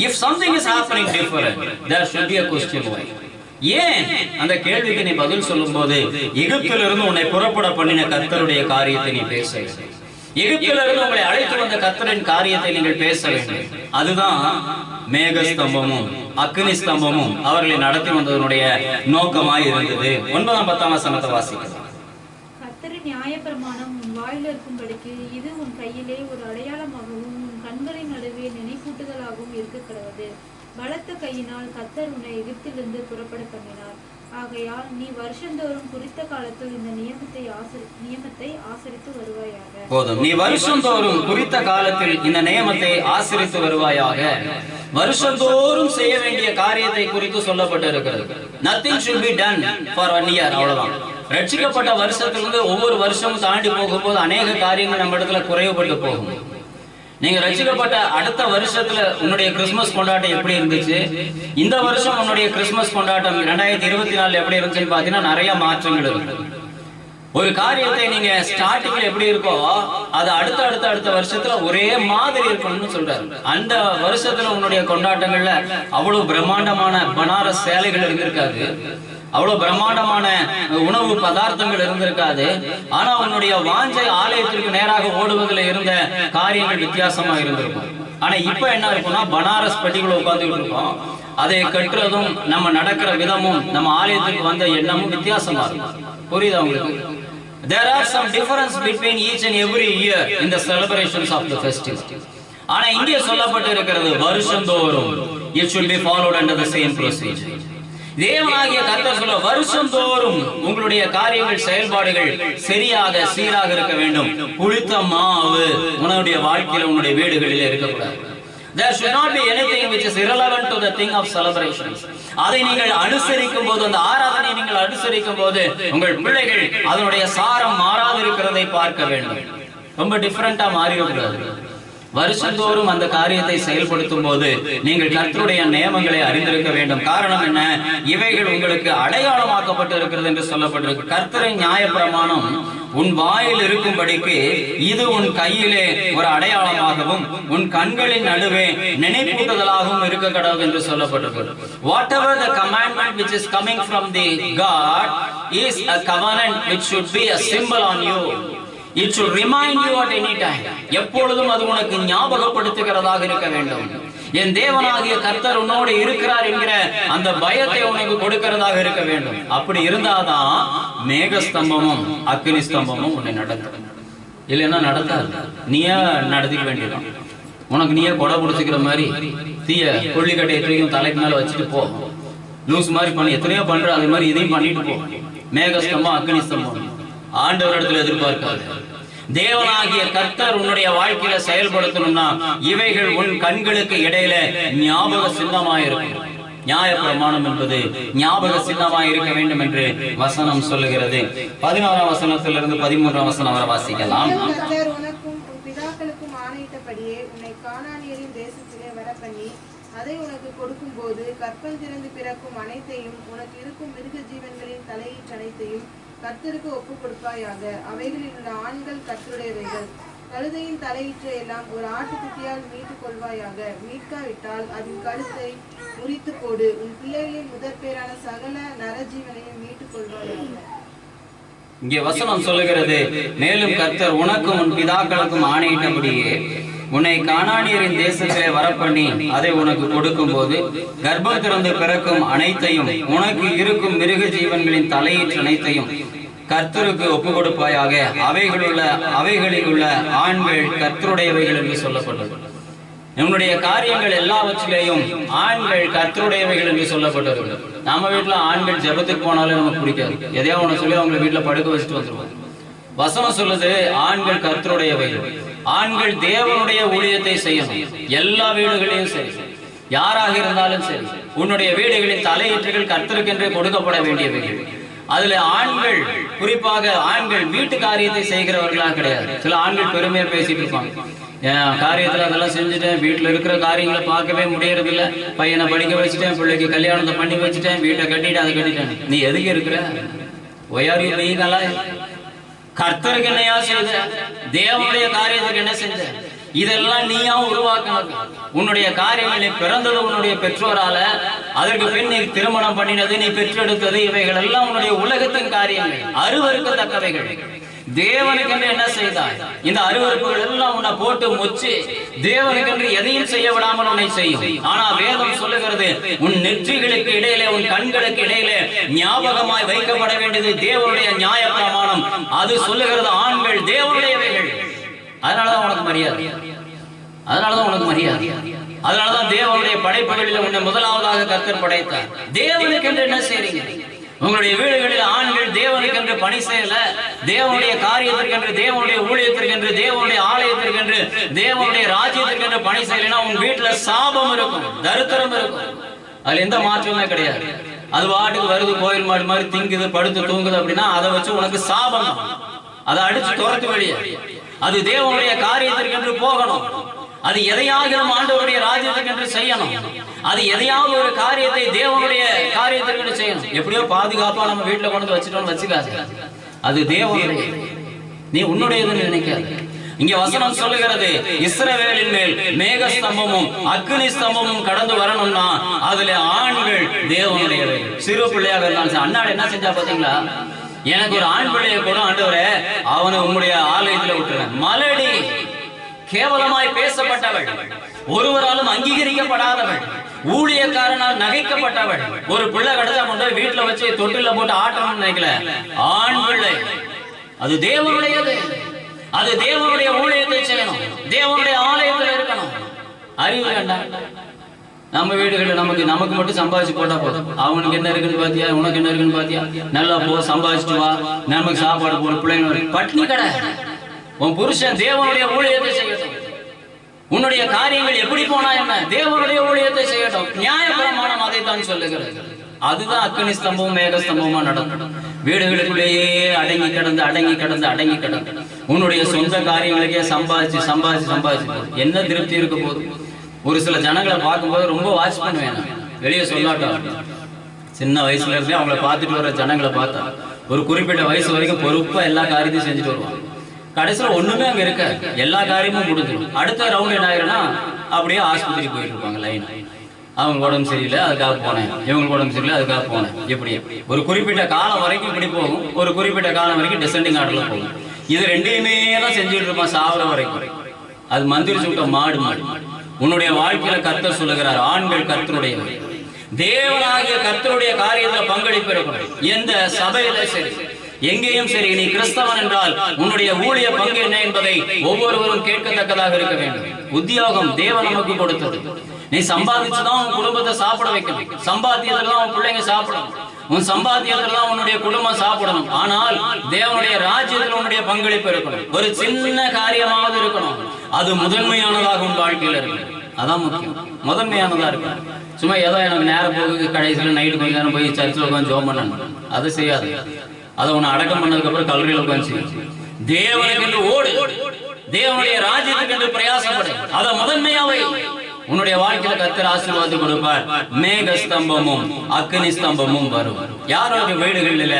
If something is happening different, there should be a question why. ஏன்? அந்த கேள்விக்கு நீ பதில் சொல்லும் போது, எகிப்திலிருந்து உன்னை புறப்பட பண்ணின கர்த்தருடைய காரியத்தை நீ பேச வேண்டும். எகிப்திலிருந்து உங்களை அழைத்து வந்த கர்த்தரின் காரியத்தை நீங்கள் பேச வேண்டும். அதுதான் மேகஸ்தம்பமும் அக்னி ஸ்தம்பமும் அவர்களை நடத்தி வந்ததனுடைய நோக்கமாய் இருந்தது. 9ஆம் 10ஆம் வசனத்தை வாசிக்கலாம். கர்த்தரின் நியாயப்பிரமாணம் உன் வாயில் இருக்கும்படிக்கு இது உன் கையிலே ஒரு அடையாளமாகவும் உன் கண்களின் நடுவே நினைப்பூட்டுதலாகவும் இருக்க கடவுது. பலத்த கையினால் கர்த்தர் உன்னை எகிப்திலிருந்து புறப்பட பண்ணினார். ஆகையால் நீ வருஷந்தோறும் குறித்த காலத்தில் இந்த நியமத்தை ஆசரித்து வருவாயாக. போதும், நீ வருஷந்தோறும் குறித்த காலத்தில் இந்த நியமத்தை ஆசரித்து வருவாயாக. வருஷந்தோறும் செய்ய வேண்டிய காரியத்தை குறித்து சொல்லப்பட்டு இருக்கிறது. Nothing should be done for 1 year. அவ்வளவுதான். ரட்சிக்கப்பட்ட வருஷத்திலிருந்து ஒவ்வொரு வருஷமும் தாண்டி போகும்போது அநேக காரியங்கள் நம்ம இடத்துல குறைவுபட்டு போகும். நீங்க ரட்சிக்கப்பட்ட அடுத்த வருஷத்துல உன்னுடைய கிறிஸ்துமஸ் கொண்டாட்டம் எப்படி இருந்துச்சு? இந்த வருஷம் உன்னுடைய கிறிஸ்துமஸ் கொண்டாட்டம் 2024 எப்படி இருந்துச்சுன்னு பாத்தீங்கன்னா நிறைய மாற்றங்கள் இருக்கு. ஒரு காரியத்தை நீங்க ஸ்டார்டிங்ல எப்படி இருக்கோ அது அடுத்த வருஷத்துல ஒரே மாதிரி இருக்கணும்னு சொல்றாரு. அந்த வருஷத்துல உன்னுடைய கொண்டாட்டங்கள்ல அவ்வளவு பிரம்மாண்டமான பனாரஸ் சேலைகள் இருந்திருக்காது, அவ்வளவு பிரம்மாண்டமான உணவு பதார்த்தங்கள் இருந்திருக்காது. ஆனா உன்னுடைய வாஞ்சை ஆலயத்திற்கு நேராக ஓடுவதில் இருந்த காரியங்கள் வித்தியாசமா இருந்திருக்கும். ஆனா இப்ப என்ன இருக்கும்னா பனாரஸ் பெட்டிகளை உட்கார்ந்துட்டு இருக்கோம். அதை கட்டுறதும் நம்ம நடக்கிற விதமும் நம்ம ஆலயத்துக்கு வந்த எண்ணமும் வித்தியாசமா இருக்கும். புரியுதா உங்களுக்கு? There are some difference between each and every year in the celebrations of the festival. ஆனா இங்கே சொல்லப்பட்டு இருக்கிறது வருஷந்தோறும் it should be followed under the same procedure. தேவனாகிய கர்த்தர் சொல்ல வருஷந்தோறும் உங்களுடைய காரியங்கள் செயல்பாடுகள் சரியாக சீராக இருக்க வேண்டும். புளித்த மாவு உன்னுடைய வாழ்க்கையில உன்னுடைய வீடுகளிலே இருக்கக்கூடாது. There should not be anything which is irrelevant to the thing of celebrations. அதை நீங்கள் அனுசரிக்கும் போது, அந்த ஆராதனை நீங்கள் அனுசரிக்கும் போது உங்கள் பிள்ளைகள் அதனுடைய சாரம் மாறாது இருக்கிறதை பார்க்க வேண்டும். ரொம்ப டிஃபரெண்டா மாறிடக்கூடாது. வருஷந்தோறும் அந்த காரியத்தை செயல்படுத்தும் போது நீங்கள் கர்த்தருடைய நியமங்களை அறிந்திருக்க வேண்டும். காரணம் என்ன? இவைகள் உங்களுக்கு அடையாளமாக்கப்பட்டு இருக்கிறது என்று சொல்லப்பட்டிருக்கு. கர்த்தரின் நியாயப்பிரமாணம் உன் வாயில் இருக்கும்படிக்கு இது உன் கையிலே ஒரு அடையாளமாகவும் உன் கண்களின் நடுவே நினைப்பூட்டுதலாகவும் இருக்க கடவுள் என்று சொல்லப்பட்டிருக்கு. Whatever the commandment which is coming from the God is a covenant which should be a symbol on you. It should remind you at any time. எப்பொழுதும் அது உனக்கு ஞாபகப்படுத்துகிறதாக இருக்க வேண்டும். என் தேவனாகிய கர்த்தர் உன்னோடு இருக்கிறார் என்கிற அந்த பயத்தை உனக்கு கொடுக்கிறதாக இருக்க வேண்டும். அப்படி இருந்தாதான் மேகஸ்தம்பமும் அக்னி ஸ்தம்பமும் உன்னை நடத்தும். இல்லைன்னா நடத்தாது. நீயே நடத்திக்க வேண்டியதான். உனக்கு நீயே கொடை பிடிச்சிக்கிற மாதிரி தீய கொள்ளிக்கட்டை எத்தனையும் தலைக்கு மேல வச்சுட்டு போ. லூஸ் மாதிரி பண்ணி எத்தனையோ பண்ற அதே மாதிரி இதையும் பண்ணிட்டு போ. மேகஸ்தம்பம் அக்னி ஸ்தம்பம் ஆண்டவரிடத்தில் எதிர்பார்க்காது. தேவனாகிய கர்த்தர் உன்னுடைய வாழ்க்கையில செயல்படுத்தணும்னா இவைகள் உன் கண்களுக்கு இடையில ஞாபக சின்னமாயிருக்கும். நியாயப்பிரமாணம் என்பது ஞாபக சின்னமாய் இருக்க வேண்டும் என்று வசனம் சொல்லுகிறது. 11ஆம் வசனத்திலிருந்து 13ஆம் வசனம் வரை வாசிக்கலாம். உனக்கும் உன் பிதாக்களுக்கும் ஆணையிட்டபடியே உன்னை கானானியரின் தேசத்திலே வரப்பண்ணி அதை உனக்கு கொடுக்கும் போது கற்பம் திறந்து பிறக்கும் அனைத்தையும் உனக்கு இருக்கும் மிருக ஜீவன்களின் தலையீற்றனைத்தையும் கர்த்தருக்கு ஒப்பு கொடுப்பாயாக. அவைகளில் உள்ள ஆண்கள் கர்த்தருடையவைகள். கழுதையின் தலையீற்றை எல்லாம் ஒரு ஆட்டுக்குட்டியால் மீட்டுக் கொள்வாயாக. மீட்காவிட்டால் அதன் கழுத்தை முறித்து போடு. உன் பிள்ளைகளின் முதற் பேரான சகல நரஜீவனையும் மீட்டுக் கொள்வாயாக. இங்கே வசனம் சொல்லுகிறது, மேலும் கர்த்தர் உனக்கும் உன் பிதாக்களுக்கும் ஆணையிட்டபடியே உன்னை கானானியரின் தேசத்திலே வரப்பண்ணி அதை உனக்கு கொடுக்கும் போது கர்ப்பம் திறந்து பிறக்கும் அனைத்தையும் உனக்கு இருக்கும் மிருக ஜீவன்களின் தலையீற்று அனைத்தையும் கர்த்தருக்கு ஒப்பு கொடுப்பாயாக. அவைகளில் உள்ள ஆண்கள் கர்த்தருடையவைகள் என்று சொல்லப்பட்டது. நம்முடைய காரியங்கள் எல்லாவற்றிலேயும் ஆண்கள் கர்த்தருடையவைகள் என்று சொல்லப்பட்டது. நம்ம வீட்டுல ஆண்கள் ஜெபத்துக்கு போனாலும் நமக்கு பிடிக்காது. எதையோ ஒண்ணு சொல்லி அவங்க வீட்டுல படுக்க வச்சுட்டு வந்துருவாங்க. வசனம் சொல்லுது ஆண்கள் கர்த்தருடையவைகள். ஆண்கள் தேவனுடைய ஊழியத்தை செய்யணும். எல்லா வீடுகளிலும் சரி, யாராக இருந்தாலும் சரி, உன்னுடைய வீடுகளின் தலையீற்றுகள் கர்த்தருக்கென்றே கொடுக்கப்பட வேண்டியவைகள். அதுல ஆண்கள், குறிப்பாக ஆண்கள் வீட்டு காரியத்தை செய்கிறவர்களா கிடையாது. சில ஆண்கள் பெருமையா பேசிட்டு இருப்பாங்க, காரியத்துல அதெல்லாம் செஞ்சுட்டேன், வீட்டுல இருக்கிற காரியங்களை பார்க்கவே முடியறது இல்ல, பையனை படிக்க வச்சுட்டேன், பிள்ளைக்கு கல்யாணத்தை பண்ணி வச்சுட்டேன், வீட்டை கட்டிட்டு அதை கட்டிட்டேன். நீ எதுக்கு இருக்கிற? ஒயாரி பெய்யங்களா? கர்த்தருக்கு என்னையா செய்த? தேவனுடைய காரியத்துக்கு என்ன செஞ்ச? இதெல்லாம் நீயா உருவாக்கினது. உன்னுடைய காரியங்கள் நீ பிறந்தது உன்னுடைய பெற்றோரால, அதற்கு பின் நீ திருமணம் பண்ணினது, நீ பெற்றெடுத்தது, இவைகள் எல்லாம் உன்னுடைய உலகத்தின் காரியங்கள், அருவருக்கத்தக்கவைகள். தேவனுக்கென்று என்ன செய்தாய்? இந்த அருவருப்புகள் எல்லாம் உன்னை போட்டு முச்சு தேவனுக்கென்று எதையும் செய்ய விடாமல் உன்னை செய்யும். ஆனா வேதம் சொல்லுகிறது, உன் நெற்றிகளுக்கு இடையிலே, உன் கண்களுக்கு இடையிலே ஞாபகமாய் வைக்கப்பட வேண்டியது தேவனுடைய நியாயப்பிரமாணம். அது சொல்லுகிறது ஆண்கள் தேவனுடையவைகள். அதனாலதான் உனக்கு மரியாதை, அதனாலதான் உனக்கு மரியாதை. அதனாலதான் தேவனுடைய படைப்புகளில் உன்னை முதலாவதாக கர்த்தர் படைத்தார். தேவனுக்கென்று என்ன செய்றீங்க? உங்களுடைய வீடுகளில் ஆண்கள் தேவனுக்கென்று பணி செய்யல, தேவனுடைய காரியத்திற்கென்று, தேவனுடைய ஊழியத்திற்கென்று, தேவனுடைய ஆலயத்திற்கென்று, தேவனுடைய ராஜ்யத்திற்கென்று பணி செய்யலைன்னா உங்க வீட்டுல சாபம் இருக்கும், தரித்திரம் இருக்கும். அதுல எந்த மாற்றமே கிடையாது. அது பாட்டுக்கு வருது, கோயில் மாடு மாதிரி திங்குது, படுத்து தூங்குது அப்படின்னா அதை வச்சு உனக்கு சாபம். அதை அடிச்சு துரத்து வெளியே. அது தேவனுடைய காரியத்திற்கென்று போகணும். அது எதையாவது ஆண்டவருடைய ராஜ்யத்திற்கென்று செய்யணும். அது எதையாவது ஒரு காரியத்தை தேவனுடைய காரியத்திற்கு செய்யணும். எப்படியோ பாதுகாப்பா நம்ம வீட்டுல கொண்டு வச்சுட்டோம்னு வச்சுக்காது. அது தேவனுடைய, நீ உன்னுடையதுன்னு நினைக்காது. இங்க வசனம் சொல்லுகிறது, இஸ்ரவேலின் மேல் மேக ஸ்தம்பமும் அக்னி ஸ்தம்பமும் கடந்து வரணும்னா அதுல ஆண்கள் தேவனுடையவை. சிறு பிள்ளையாக இருந்தாலும் அண்ணாடு என்ன செஞ்சா பாத்தீங்களா, எனக்கு ஒரு ஆண் பிள்ளையை கூட ஆண்டவரே அவனை உங்களுடைய ஆலயத்துல விட்டுறேன். மலடி கேவலமாய் பேசப்பட்டவள், ஒருவராலும் அங்கீகரிக்கப்படாதவள், ஊழியக்காரனால் நகைக்கப்பட்டவள். ஒரு பிள்ளை கிடைச்சா கொண்டு வீட்டுல வச்சு தொட்டில போட்டு ஆட்டணும்னு நினைக்கல. ஆண் பிள்ளை அது தேவனுடையது, அது தேவனுடைய ஊழியத்தை செய்யணும், தேவனுடைய ஆலயத்தில் இருக்கணும். அறிவு வேண்டாம். நம்ம வீடுகளில் நமக்கு மட்டும் சம்பாதிச்சு போட்டா போதும். அவனுக்கு என்ன இருக்குன்னு பாத்தியா, உனக்கு என்ன இருக்குன்னு பாத்தியா, நல்லா போ சம்பாதிச்சுட்டு வா, நமக்கு சாப்பாடு போடு, பிள்ளைங்க பட்னி கடை. உன் புருஷன் தேவனுடைய ஊழியத்தை செய்யட்டும். உன்னுடைய காரியங்கள் எப்படி போனா என்ன, தேவனுடைய ஊழியத்தை செய்யட்டும். நியாயப்பிரமாணம் அதைத்தான் சொல்லுகிறது. அதுதான் அக்னி ஸ்தம்பமும் மேக ஸ்தம்பமா நடக்கும். வீடுகளுக்குள்ளேயே அடங்கி கிடந்து உன்னுடைய சொந்த காரியங்களுக்கே சம்பாதிச்சு என்ன திருப்தி இருக்க போகுது? ஒரு சில ஜனங்களை பார்க்கும்போது ரொம்ப வாட்ச் பண்ணுவேன். வெளியே சொல்லாட்டம், சின்ன வயசுல இருந்தே அவங்கள பார்த்துட்டு வர ஜனங்களை பார்த்தா ஒரு குறிப்பிட்ட வயசு வரைக்கும் பொறுப்பா எல்லா காரியத்தையும் செஞ்சுட்டு வருவாங்க. கடைசியில் ஒண்ணுமே அங்க இருக்க, எல்லா காரியமும் முடிஞ்சிடும். அடுத்த ரவுண்ட் என்ன ஆயிருன்னா அப்படியே ஆஸ்பத்திரி போயிட்டு இருப்பாங்க லைன். அவங்க உடம்பு சரியில்லை அதுக்காக போனேன், இவங்களுக்கு உடம்பு சரியில்லை அதுக்காக போனேன். இப்படி ஒரு குறிப்பிட்ட காலம் வரைக்கும் இப்படி போகும், ஒரு குறிப்பிட்ட காலம் வரைக்கும் டிசெண்டிங் ஆர்டர்ல போகும். இது ரெண்டையுமே தான் செஞ்சுட்டு இருப்பான் சாவர வரைக்கும். அது மந்திரி சுட்ட மாடு. உன்னுடைய வாழ்க்கையில கர்த்தர் சொல்லுகிறார், ஆண்கள் கர்த்தருடைய தேவனாகிய கர்த்தருடைய காரியத்துல பங்களிப்பு இருக்கணும். எந்த சபையில சரி, எங்கேயும் சரி, நீ கிறிஸ்தவன் என்றால் உன்னுடைய ஊழிய பங்கு என்ன என்பதை ஒவ்வொருவரும் கேட்கத்தக்கதாக இருக்க வேண்டும். உத்தியோகம் தேவன் நமக்கு கொடுத்தது. நீ சம்பாதிச்சுதான் உன் குடும்பத்தை சாப்பிட வைக்கணும், சம்பாத்தியத்துல உன் பிள்ளைங்க சாப்பிடணும், உன் சம்பாத்தியத்துல உன்னுடைய குடும்பம் சாப்பிடணும். ஆனால் தேவனுடைய ராஜ்யத்தில் உன்னுடைய பங்களிப்பு இருக்கணும். ஒரு சின்ன காரியமாவது இருக்கணும், அது முதன்மையானதாக உன் வாழ்க்கையில இருக்கு. அதான் முக்கியம், முதன்மையானதா இருக்கு. சும்மா ஏதோ எனக்கு நேரம் போகுது, கடைசியில் நைட்டு கொஞ்ச நேரம் போய் சர்ச்சில் உட்காந்து ஜோம் பண்ணணும், அதை செய்யாது. அதை உன்னை அடக்கம் பண்ணதுக்கு அப்புறம் கல்லறையில் உட்காந்து செய்யும். தேவனுக்கு என்று ஓடு, தேவனுடைய ராஜ்யத்துக்கு என்று பிரயாசப்படு, அதை முதன்மையாவை. உன்னுடைய வாழ்க்கையில கர்த்தர் ஆசீர்வாதம் கொடுப்பார். மேக ஸ்தம்பமும் அக்னி ஸ்தம்பமும் வரும். யாருடைய வீடுகளில்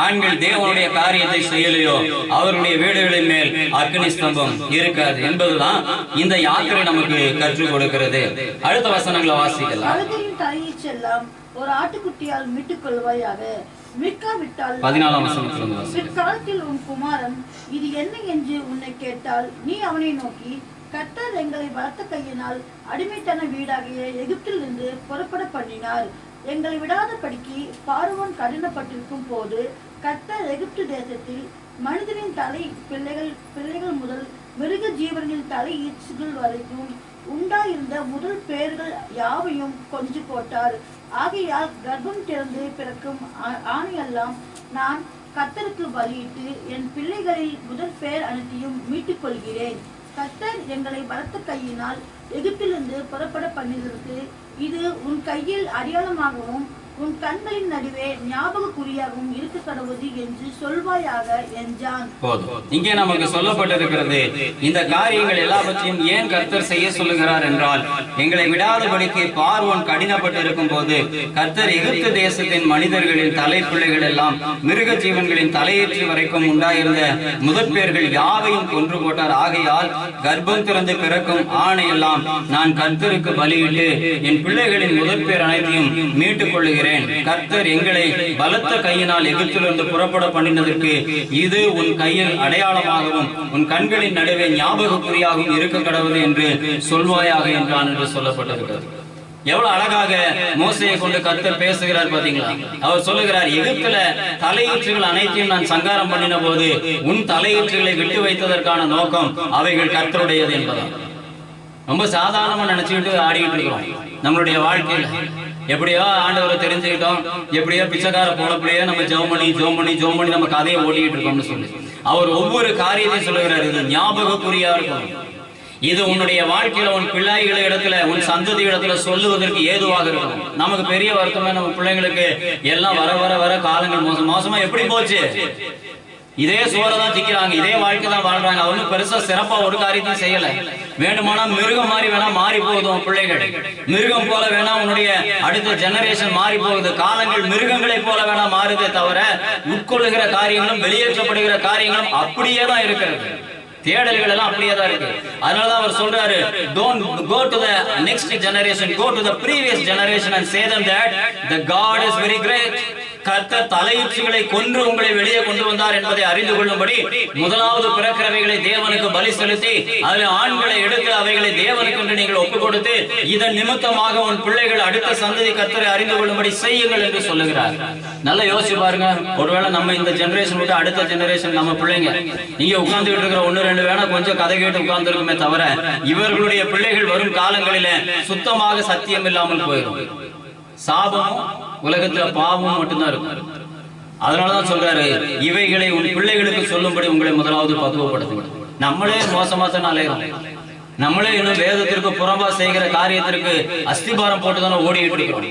ஆண்கள் தேவனுடைய காரியத்தை செய்யலையோ அவருடைய வீடுகளின் மேல் அக்னி ஸ்தம்பம் இருக்காது என்பதுதான் இந்த யாத்திரை நமக்கு கற்றுக் கொடுக்கிறது. அடுத்த வசனங்களை வாசிக்கலாம். அழுகையின் தலையை செல்லாம் ஒரு ஆட்டுக்குட்டியால் மீட்டுக் கொள்வாயாக. மீட்காவிட்டால் 14ஆம் வசனத்திலிருந்து வாசிக்கலாம். பிற்காலத்தில் உன் குமாரன் இது என்ன என்று உன்னை கேட்டால் நீ அவனை நோக்கி, கர்த்தர் எங்களை பலத்த கையினால் அடிமைத்தன வீடாகிய எகிப்திலிருந்து புறப்பட பண்ணினார். எங்களை விடாதபடிக்கு பார்வோன் கடினப்பட்டிருக்கும் போது கர்த்தர் எகிப்து தேசத்தில் மனிதனின் தலை பிள்ளைகள் முதல் மிருக ஜீவனின் தலை ஈச்சுகள் வரைக்கும் உண்டாயிருந்த முதல் பேர்கள் யாவையும் கொஞ்சி போட்டார். ஆகையால் கர்ப்பம் திறந்து பிறக்கும் ஆணையெல்லாம் நான் கர்த்தருக்கு பலியிட்டு என் பிள்ளைகளில் முதல் பேர் அனைத்தையும் மீட்டுக் கொள்கிறேன். கர்த்தர் எங்களை பலத்த கையினால் எகிப்திலிருந்து புறப்பட பண்ணினதற்கு இது உன் கையில் அடையாளமாகவும் உன் கண்களின் நடுவே ஞாபக குறியாகவும் இருக்க கடவுது என்று சொல்வாயாக என்றான். இங்கே நமக்கு சொல்லப்பட்டிருக்கிறது, இந்த காரியங்கள் எல்லாவற்றையும் ஏன் கர்த்தர் செய்ய சொல்லுகிறார் என்றால், எங்களை விடாதபடிக்கு பார்வோன் கடினப்பட்டு இருக்கும் போது கர்த்தர் எகிப்து தேசத்தின் மனிதர்களின் தலை பிள்ளைகள் எல்லாம் மிருக ஜீவன்களின் தலையேற்று வரைக்கும் உண்டாயிருந்த முதற்பேர்கள் யாவையும் கொன்று போட்டார். ஆகையால் கர்ப்பம் திறந்து பிறக்கும் ஆணையெல்லாம் நான் கர்த்தருக்கு பலியிட்டு என் பிள்ளைகளின் முதற்பேர் அனைத்தையும் மீட்டுக் கொள்ளுகிறேன். கர்த்தர் எங்களை பலத்த கையினால் எகிப்திலிருந்து புறப்பட பண்ணினதற்கு இது உன் கையில் அடையாளமாகவும் உன் கண்களின் நடுவே ஞாபக குறியாகவும் இருக்க கடவுள் என்று சொல்வாயாக என்றான் என்று சொல்லப்பட்டிருக்கிறது. எவ்வளவு அழகாக மோசையை கொண்டு கர்த்தர் பேசுகிறார் பாத்தீங்களா? அவர் சொல்லுகிறார், எகிப்துல தலையீற்றுகள் அனைத்தையும் நான் சங்காரம் பண்ணின போது உன் தலையீற்றுகளை விட்டு வைத்ததற்கான நோக்கம் அவைகள் கர்த்தருடையது என்பதால். ரொம்ப சாதாரணமா நினைச்சுக்கிட்டு ஆடிக்கிட்டு இருக்கிறோம் நம்மளுடைய வாழ்க்கையில. எப்படியோ ஆண்டவரை தெரிஞ்சுக்கிட்டோம், எப்படியோ பிச்சைக்கார போலப்படியே நம்ம ஜெபம் பண்ணி நம்ம கதையை ஓட்டிக்கிட்டு இருக்கோம்னு சொல்லி அவர் ஒவ்வொரு காரியத்தையும் சொல்லுகிறார், இது ஞாபக குறியா இருக்கும். இது உன்னுடைய வாழ்க்கையில உன் பிள்ளைகள் இடத்துல உன் சந்ததி இடத்துல சொல்லுவதற்கு ஏதுவாக இருக்கும். நமக்கு பெரிய வருத்தமே நம்ம பிள்ளைங்களுக்கு எல்லாம் வர வர வர காலங்கள் மோசமா எப்படி போச்சு, இதே சோறதான் திக்கிறாங்க, இதே வாழ்க்கை தான் வாழ்றாங்க. அவனும் பெருசா சிறப்பா ஒரு காரியத்தையும் செய்யல. வேண்டுமானா மிருகம் மாதிரி வேணா மாறி போகுது உன் பிள்ளைகள், மிருகம் போல வேணா உன்னுடைய அடுத்த ஜெனரேஷன் மாறி போகுது, காலங்கள் மிருகங்களை போல வேணா மாறுதே தவிர உட்கொள்ளுகிற காரியங்களும் வெளியேற்றப்படுகிற காரியங்களும் அப்படியே தான் இருக்கிறது. தேடல்கள் எல்லாம் அப்படியே தான் இருக்கு. அதனாலதான் அவர் சொல்றாரு, don't go to the next generation, go to the previous generation and say them that the God is very great. கர்த்தர் தலையுச்சிகளை கொன்று உங்களை வெளியே கொண்டு வந்தார் என்பதை அறிந்து கொள்ளும்படி முதலாவது பிறக்கிறவைகளை தேவனுக்கு பலி செலுத்தி அதில் ஆண்களை எடுத்து அவைகளை தேவனுக்கு என்று நீங்கள் ஒப்புக் கொடுத்து இதன் நிமித்தமாக உன் பிள்ளைகள் அடுத்த சந்ததி கர்த்தரை அறிந்து கொள்ளும்படி செய்யுங்கள் என்று சொல்லுகிறார். நல்லா யோசிச்சு பாருங்க. ஒருவேளை நம்ம இந்த ஜெனரேஷன் விட்டு அடுத்த ஜெனரேஷன் நம்ம பிள்ளைங்க நீங்க உட்கார்ந்துட்டு இருக்கிற ஒன்னு ரெண்டு வேணா கொஞ்சம் கதை கேட்டு உட்கார்ந்து இருக்குமே தவிர இவர்களுடைய பிள்ளைகள் வரும் காலங்களில சுத்தமாக சத்தியம் இல்லாமல் போயிடும். சாபம் உலகத்துல பாவம் மட்டும்தான் இருக்கும். அதனாலதான் சொல்றாரு, இவைகளை உன் பிள்ளைகளுக்கு சொல்லும்படி உங்களை முதலாவது பக்குவப்படுத்துங்க. நம்மளே மோசமா தான் அலையிறோம். நம்மளே இன்னும் வேதத்திற்கு புறம்பா செய்கிற காரியத்திற்கு அஸ்திபாரம் போட்டுதானே ஓடிட்டு இருக்கிறோம்.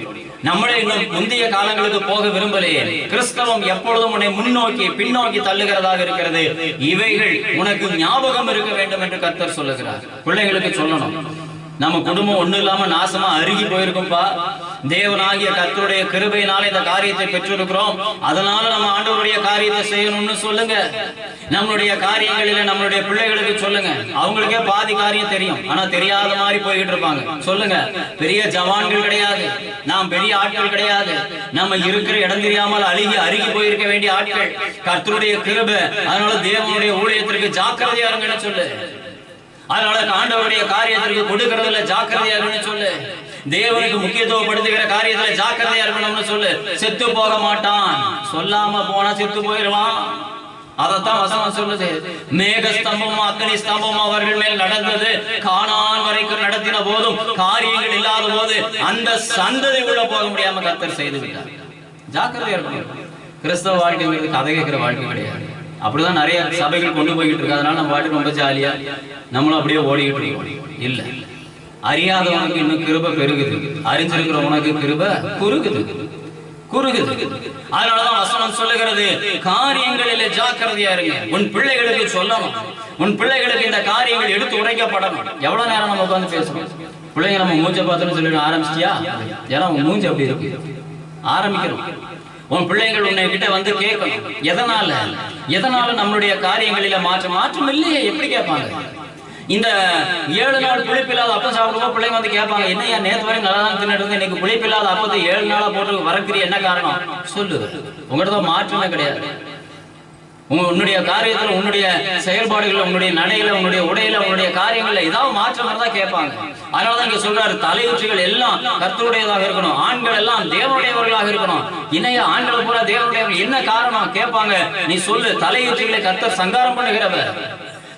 நம்மளே இன்னும் முந்தைய காலங்களுக்கு போக விரும்பலையே. கிறிஸ்தவம் எப்பொழுதும் உன்னை முன்னோக்கி பின்னோக்கி தள்ளுகிறதாக இருக்கிறது. இவைகள் உனக்கு ஞாபகம் இருக்க வேண்டும் என்று கர்த்தர் சொல்லுகிறார். பிள்ளைகளுக்கு சொல்லணும், நம்ம குடும்பம் ஒண்ணு இல்லாம நாசமா அருகி போயிருக்கும்பா. தேவனாகிய கர்த்தருடைய கிருபையினால இந்த காரியத்தை பெற்றிருக்கிறோம். அதனால நம்ம ஆண்டவருடைய காரியத்தை செய்யணும்னு சொல்லுங்க. நம்மளுடைய காரியங்களில நம்மளுடைய பிள்ளைகளுக்கு சொல்லுங்க. அவங்களுக்கே பாதி காரியம் தெரியும், ஆனா தெரியாத மாதிரி போய்கிட்டு இருப்பாங்க. சொல்லுங்க, பெரிய ஜவான்கள் கிடையாது, நாம் பெரிய ஆட்கள் கிடையாது, நம்ம இருக்கிற இடம் தெரியாமல் அருகி போயிருக்க வேண்டிய ஆட்கள். கர்த்தருடைய கிருபை, அதனால தேவனுடைய ஊழியத்திற்கு ஜாக்கிரதையா இருங்கன்னு சொல்லு. அதனால ஆண்டவருடைய காரியத்திற்கு கொடுக்கறதுல ஜாக்கிரதையா இருக்கணும்னு சொல்லு. தேவனுக்கு முக்கியத்துவப்படுத்துகிற காரியத்துல ஜாக்கிரதையா இருக்கணும்னு சொல்லு. செத்து போக மாட்டான். சொல்லாம போனா செத்து போயிடுவான். அதத்தான் வசனம் சொல்லுது. மேக ஸ்தம்பமும் அக்னி ஸ்தம்பமும் அவர்கள் மேல் நடந்தது. கானான் வரைக்கும் நடத்தின போதும் காரியங்கள் இல்லாத போது அந்த சந்ததி உள்ள போக முடியாம கர்த்தர் செய்து விட்டார். ஜாக்கிரதையா இருக்கணும். கிறிஸ்தவ வாழ்க்கைங்கிறது கதை கேட்கிற வாழ்க்கை கிடையாது. அப்படிதான் நிறைய சபைகள் கொண்டு போய்கிட்டு இருக்கு. அதனால நம்ம வாழ்க்கை ரொம்ப ஜாலியா நம்மளும் அப்படியே ஓடிக்கிட்டு இருக்கோம். இல்ல, அறியாதவனுக்கு இன்னும் கிருபை பெருகுது, அறிஞ்சிருக்கிற உனக்கு கிருபை குறுகுது. அதனாலதான் வசனம் சொல்லுகிறது, காரியங்களிலே ஜாக்கிரதையா இருங்க. உன் பிள்ளைகளுக்கு சொல்லணும், உன் பிள்ளைகளுக்கு இந்த காரியங்கள் எடுத்து உரைக்கப்படணும். எவ்வளவு நேரம் நம்ம உட்காந்து பேசணும்? பிள்ளைங்க நம்ம மூஞ்ச பார்த்துன்னு சொல்லி ஆரம்பிச்சிட்டியா? ஏன்னா உன் மூஞ்சி அப்படி இருக்கு. ஆரம்பிக்கிறோம். உன் பிள்ளைகள் உன்னை கிட்ட வந்து கேட்கணும், எதனால நம்மளுடைய காரியங்களில மாற்றம் இல்லையே. எப்படி கேட்பாங்க? இந்த 7 நாள் புளிப்பில்லாத அப்பம் சாப்பிடும்போது பிள்ளைங்க வந்து கேட்பாங்க, என்னையா நேற்று வரை நல்லா தான் தின்னுட்டு இன்னைக்கு புளிப்பில்லாத அப்பத்தை 7 நாளா போட்டு வரக்கிறிய, என்ன காரணம் சொல்லு. உங்கள்கிட்ட மாற்றமே கிடையாது. உன்னுடைய காரியத்துல, உன்னுடைய செயல்பாடுகள், உன்னுடைய நடையில, உன்னுடைய உடையில, உன்னுடைய காரியங்கள்ல ஏதாவது மாற்றம் தான் கேட்பாங்க. அதனாலதான் இங்க சொல்றாரு, தலையுச்சிகள் எல்லாம் கர்த்தருடையதாக இருக்கணும், ஆண்கள் எல்லாம் தேவனுடையவர்களாக இருக்கணும். இணைய ஆண்கள் பூரா தேவனுடையவர்கள். என்ன காரணம் கேட்பாங்க. நீ சொல்லு. தலையுச்சிகளை கர்த்தர் சங்காரம் பண்ணுகிறவர்.